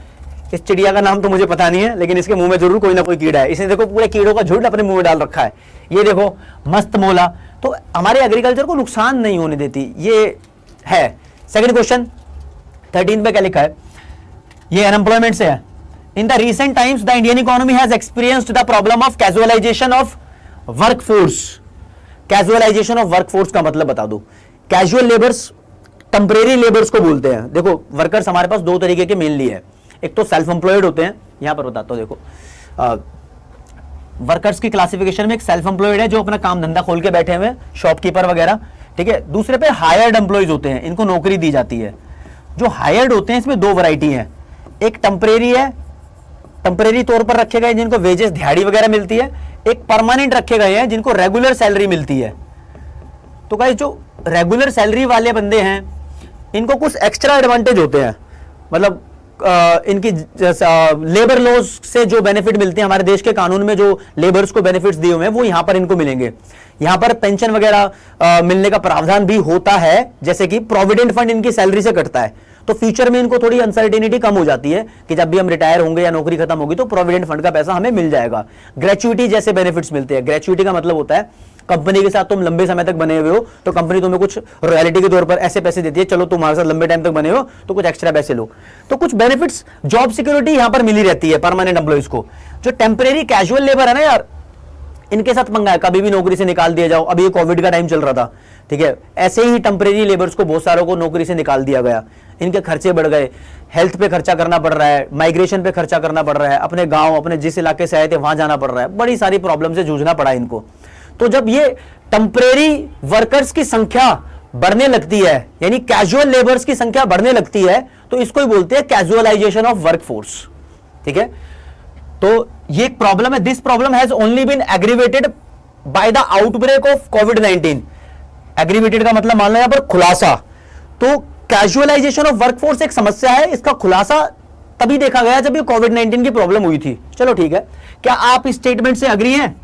इस चिड़िया का नाम तो मुझे पता नहीं है, लेकिन इसके मुंह में जरूर कोई ना कोई कीड़ा है। इसने देखो पूरे कीड़ों का झुंड अपने मुंह में डाल रखा है। ये देखो मस्त मोला, तो हमारे एग्रीकल्चर को नुकसान नहीं होने देती, ये है। सेकंड क्वेश्चन 13 पे क्या लिखा है, ये अनएम्प्लॉयमेंट से है। In the recent times the Indian economy has experienced the problem of casualisation of workforce. Casualisation of workforce का मतलब बता दो। कैजुअल लेबर्स, टेम्परेरी लेबर्स को बोलते हैं। देखो वर्कर्स हमारे पास दो तरीके के मेनली है, एक तो सेल्फ एम्प्लॉयड होते हैं, यहां पर बताता हूं। देखो वर्कर्स की क्लासिफिकेशन में एक सेल्फ एम्प्लॉयड है जो अपना काम धंधा खोल के बैठे हुए, शॉपकीपर वगैरह, ठीक है। दूसरे पे हायर्ड एम्प्लॉयज होते हैं, इनको नौकरी दी जाती है। जो हायर्ड होते हैं इसमें दो वैरायटी है, एक टेम्परेरी है, टेम्परेरी तौर पर रखे गए जिनको वेजेस दिहाड़ी वगैरह मिलती है, एक परमानेंट रखे गए हैं जिनको रेगुलर सैलरी मिलती है। तो गाइस जो रेगुलर सैलरी वाले बंदे हैं इनको कुछ एक्स्ट्रा एडवांटेज होते हैं, मतलब इनकी लेबर लॉज से जो बेनिफिट मिलते हैं, हमारे देश के कानून में जो लेबर्स को बेनिफिट्स दिए हुए हैं वो यहां पर इनको मिलेंगे। यहां पर पेंशन वगैरह मिलने का प्रावधान भी होता है, जैसे कि प्रोविडेंट फंड इनकी सैलरी से कटता है। तो फ्यूचर में इनको थोड़ी अनसर्टेनिटी कम हो जाती है कि जब भी हम रिटायर होंगे या नौकरी खत्म होगी तो प्रोविडेंट फंड का पैसा हमें मिल जाएगा। ग्रेचुइटी जैसे बेनिफिट्स मिलते हैं। ग्रेचुइटी का मतलब होता है कंपनी के साथ तुम लंबे समय तक बने हुए हो तो कंपनी तुम्हें कुछ रॉयल्टी के तौर पर ऐसे पैसे देती है, चलो तुम्हारे साथ लंबे टाइम तक बने हो तो कुछ एक्स्ट्रा पैसे लो। तो कुछ बेनिफिट्स, जॉब सिक्योरिटी यहां पर मिली रहती है परमानेंट एम्प्लॉइज को। जो टेम्परेरी कैजुअल लेबर है ना यार, इनके साथ पंगा है, कभी भी नौकरी से निकाल दिया जाओ। अभी ये कोविड का टाइम चल रहा था, ठीक है, ऐसे ही टेम्परेरी लेबर्स को बहुत सारों को नौकरी से निकाल दिया गया। इनके खर्चे बढ़ गए, हेल्थ पे खर्चा करना पड़ रहा है, माइग्रेशन पे खर्चा करना पड़ रहा है, अपने गांव अपने जिस इलाके से आए थे वहां जाना पड़ रहा है, बड़ी सारी प्रॉब्लम से जूझना पड़ा इनको। तो जब ये टेम्परेरी वर्कर्स की संख्या बढ़ने लगती है, यानी कैजुअल लेबर्स की संख्या बढ़ने लगती है, तो इसको ही बोलते हैं कैजुअलाइजेशन ऑफ वर्कफोर्स, ठीक है। तो ये एक प्रॉब्लम है। This problem has only been aggravated by the outbreak of कोविड-19। एग्रीवेटेड का मतलब मान लो यहां पर खुलासा। तो कैजुअलाइजेशन ऑफ वर्कफोर्स एक समस्या है, इसका खुलासा तभी देखा गया जब ये कोविड-19 की प्रॉब्लम हुई थी। चलो ठीक है, क्या आप इस स्टेटमेंट से अग्री हैं?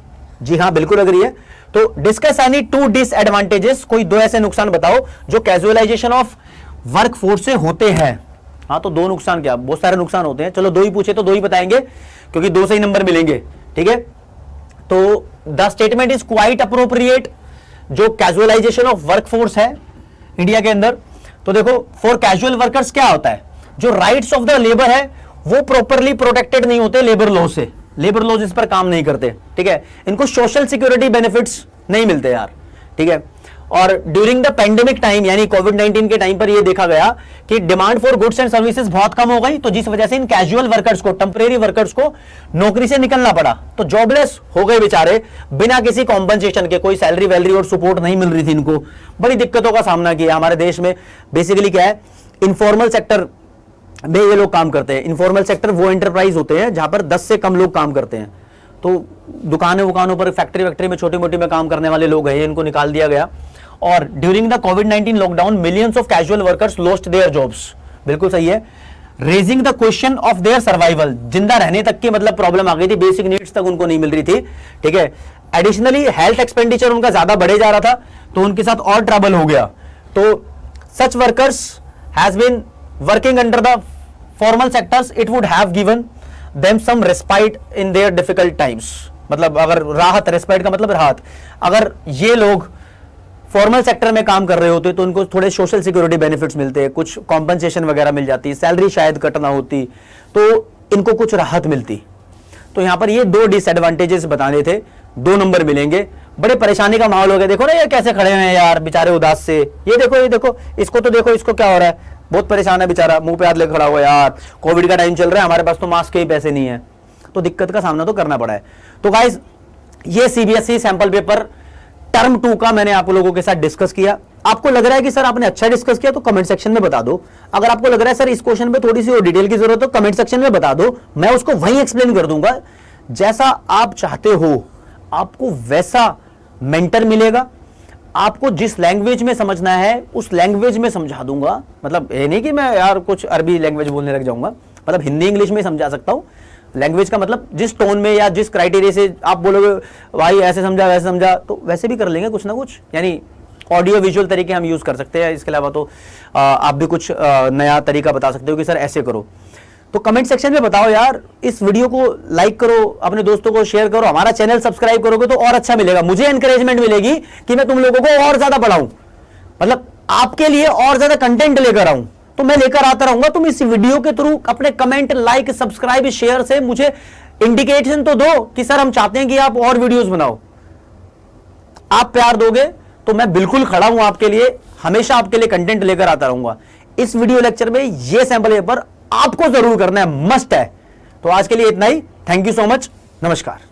जी हां बिल्कुल अग्री है। तो डिस्कस एनी टू डिसएडवांटेजेस, कोई दो ऐसे नुकसान बताओ जो कैजुअलाइजेशन ऑफ वर्कफोर्स से होते हैं। हाँ तो दो नुकसान, क्या बहुत सारे नुकसान होते हैं, चलो दो ही पूछे तो दो ही बताएंगे क्योंकि दो से ही नंबर मिलेंगे, ठीक है। तो the statement is quite appropriate जो कैजुअलाइजेशन ऑफ वर्कफोर्स है इंडिया के अंदर। तो देखो फॉर कैजुअल वर्कर्स क्या होता है, जो राइट्स ऑफ द लेबर है वो प्रॉपरली प्रोटेक्टेड नहीं होते लेबर लॉ से, लेबर लॉज इस पर काम नहीं करते, ठीक है। इनको सोशल सिक्योरिटी बेनिफिट्स नहीं मिलते यार, ठीक है। और ड्यूरिंग द पेंडेमिक टाइम यानी कोविड-19 के टाइम पर यह देखा गया कि demand for goods and services बहुत कम हो गई, तो जिस वजह से इन कैजुअल वर्कर्स को, टेम्परेरी वर्कर्स को नौकरी से निकलना पड़ा, तो जॉबलेस हो गए बेचारे बिना किसी कॉम्पनसेशन के। कोई सैलरी वैलरी और सपोर्ट नहीं मिल रही थी इनको, बड़ी दिक्कतों का सामना किया। हमारे देश में बेसिकली क्या है, इनफॉर्मल सेक्टर में ये लोग काम करते हैं। इनफॉर्मल सेक्टर वो एंटरप्राइज होते हैं जहां पर 10 से कम लोग काम करते हैं। तो दुकानों पर, फैक्ट्री वैक्ट्री में, छोटी मोटी में काम करने वाले लोग हैं, इनको निकाल दिया गया। और during the covid lockdown millions of casual workers lost their jobs. बिल्कुल सही है। Raising the question of their survival, जिंदा रहने तक की मतलब प्रॉब्लम आ गई थी, बेसिक नीड्स तक उनको नहीं मिल रही थी, ठीक है। एडिशनली हेल्थ एक्सपेंडिचर उनका ज्यादा बढ़े जा रहा था, तो उनके साथ और ट्रबल हो गया। तो such workers has been working under the formal sectors, it would have given them some respite in their difficult times. मतलब अगर राहत, रेस्पाइट का मतलब राहत, अगर ये लोग फॉर्मल सेक्टर में काम कर रहे होते तो उनको थोड़े सोशल सिक्योरिटी बेनिफिट्स मिलते, कुछ कॉम्पनसेशन वगैरह मिल जाती, सैलरी शायद कट ना होती, तो इनको कुछ राहत मिलती। तो यहां पर ये दो डिसएडवांटेजेस बताने थे, 2 नंबर मिलेंगे। बड़े परेशानी का माहौल हो गया, देखो ना ये कैसे खड़े हैं यार बेचारे उदास से। ये देखो इसको तो देखो, इसको क्या हो रहा है, बहुत परेशान है बेचारा, मुंह पे हाथ लेकर खड़ा हुआ यार, कोविड का टाइम चल रहा है, हमारे पास तो मास्क के ही पैसे नहीं है, तो दिक्कत का सामना तो करना पड़ा है। तो गाइस ये सीबीएसई सैंपल पेपर टर्म 2 का मैंने आप लोगों के साथ डिस्कस किया। आपको लग रहा है कि सर आपने अच्छा डिस्कस किया तो कमेंट सेक्शन में बता दो। अगर आपको लग रहा है सर इस क्वेश्चन पे थोड़ी सी और डिटेल की जरूरत हो, कमेंट सेक्शन में बता दो, मैं उसको वहीं एक्सप्लेन कर दूंगा। जैसा आप चाहते हो आपको वैसा मेंटर मिलेगा। आपको जिस लैंग्वेज में समझना है उस लैंग्वेज में समझा दूंगा। मतलब ये नहीं कि मैं यार कुछ अरबी लैंग्वेज बोलने लग जाऊंगा, मतलब हिंदी इंग्लिश में समझा सकता हूं। लैंग्वेज का मतलब जिस टोन में या जिस क्राइटेरिया से आप बोलोगे भाई ऐसे समझा वैसे समझा, तो वैसे भी कर लेंगे कुछ ना कुछ। यानी ऑडियो विजुअल तरीके हम यूज कर सकते हैं। इसके अलावा तो आप भी कुछ नया तरीका बता सकते हो कि सर ऐसे करो। तो कमेंट सेक्शन में बताओ यार। इस वीडियो को लाइक करो, अपने दोस्तों को शेयर करो, हमारा चैनल सब्सक्राइब करोगे तो और अच्छा मिलेगा, मुझे एनकरेजमेंट मिलेगी कि मैं तुम लोगों को और ज्यादा बढ़ाऊं, मतलब आपके लिए और ज्यादा कंटेंट लेकर आऊं। तो मैं लेकर आता रहूंगा। तुम इस वीडियो के थ्रू अपने कमेंट, लाइक, सब्सक्राइब, शेयर से मुझे इंडिकेशन तो दो कि सर हम चाहते हैं कि आप और वीडियोस बनाओ। आप प्यार दोगे तो मैं बिल्कुल खड़ा हूं आपके लिए, हमेशा आपके लिए कंटेंट लेकर आता रहूंगा। इस वीडियो लेक्चर में ये सैंपल पेपर आपको जरूर करना है, मस्ट है। तो आज के लिए इतना ही। Thank you so much. नमस्कार।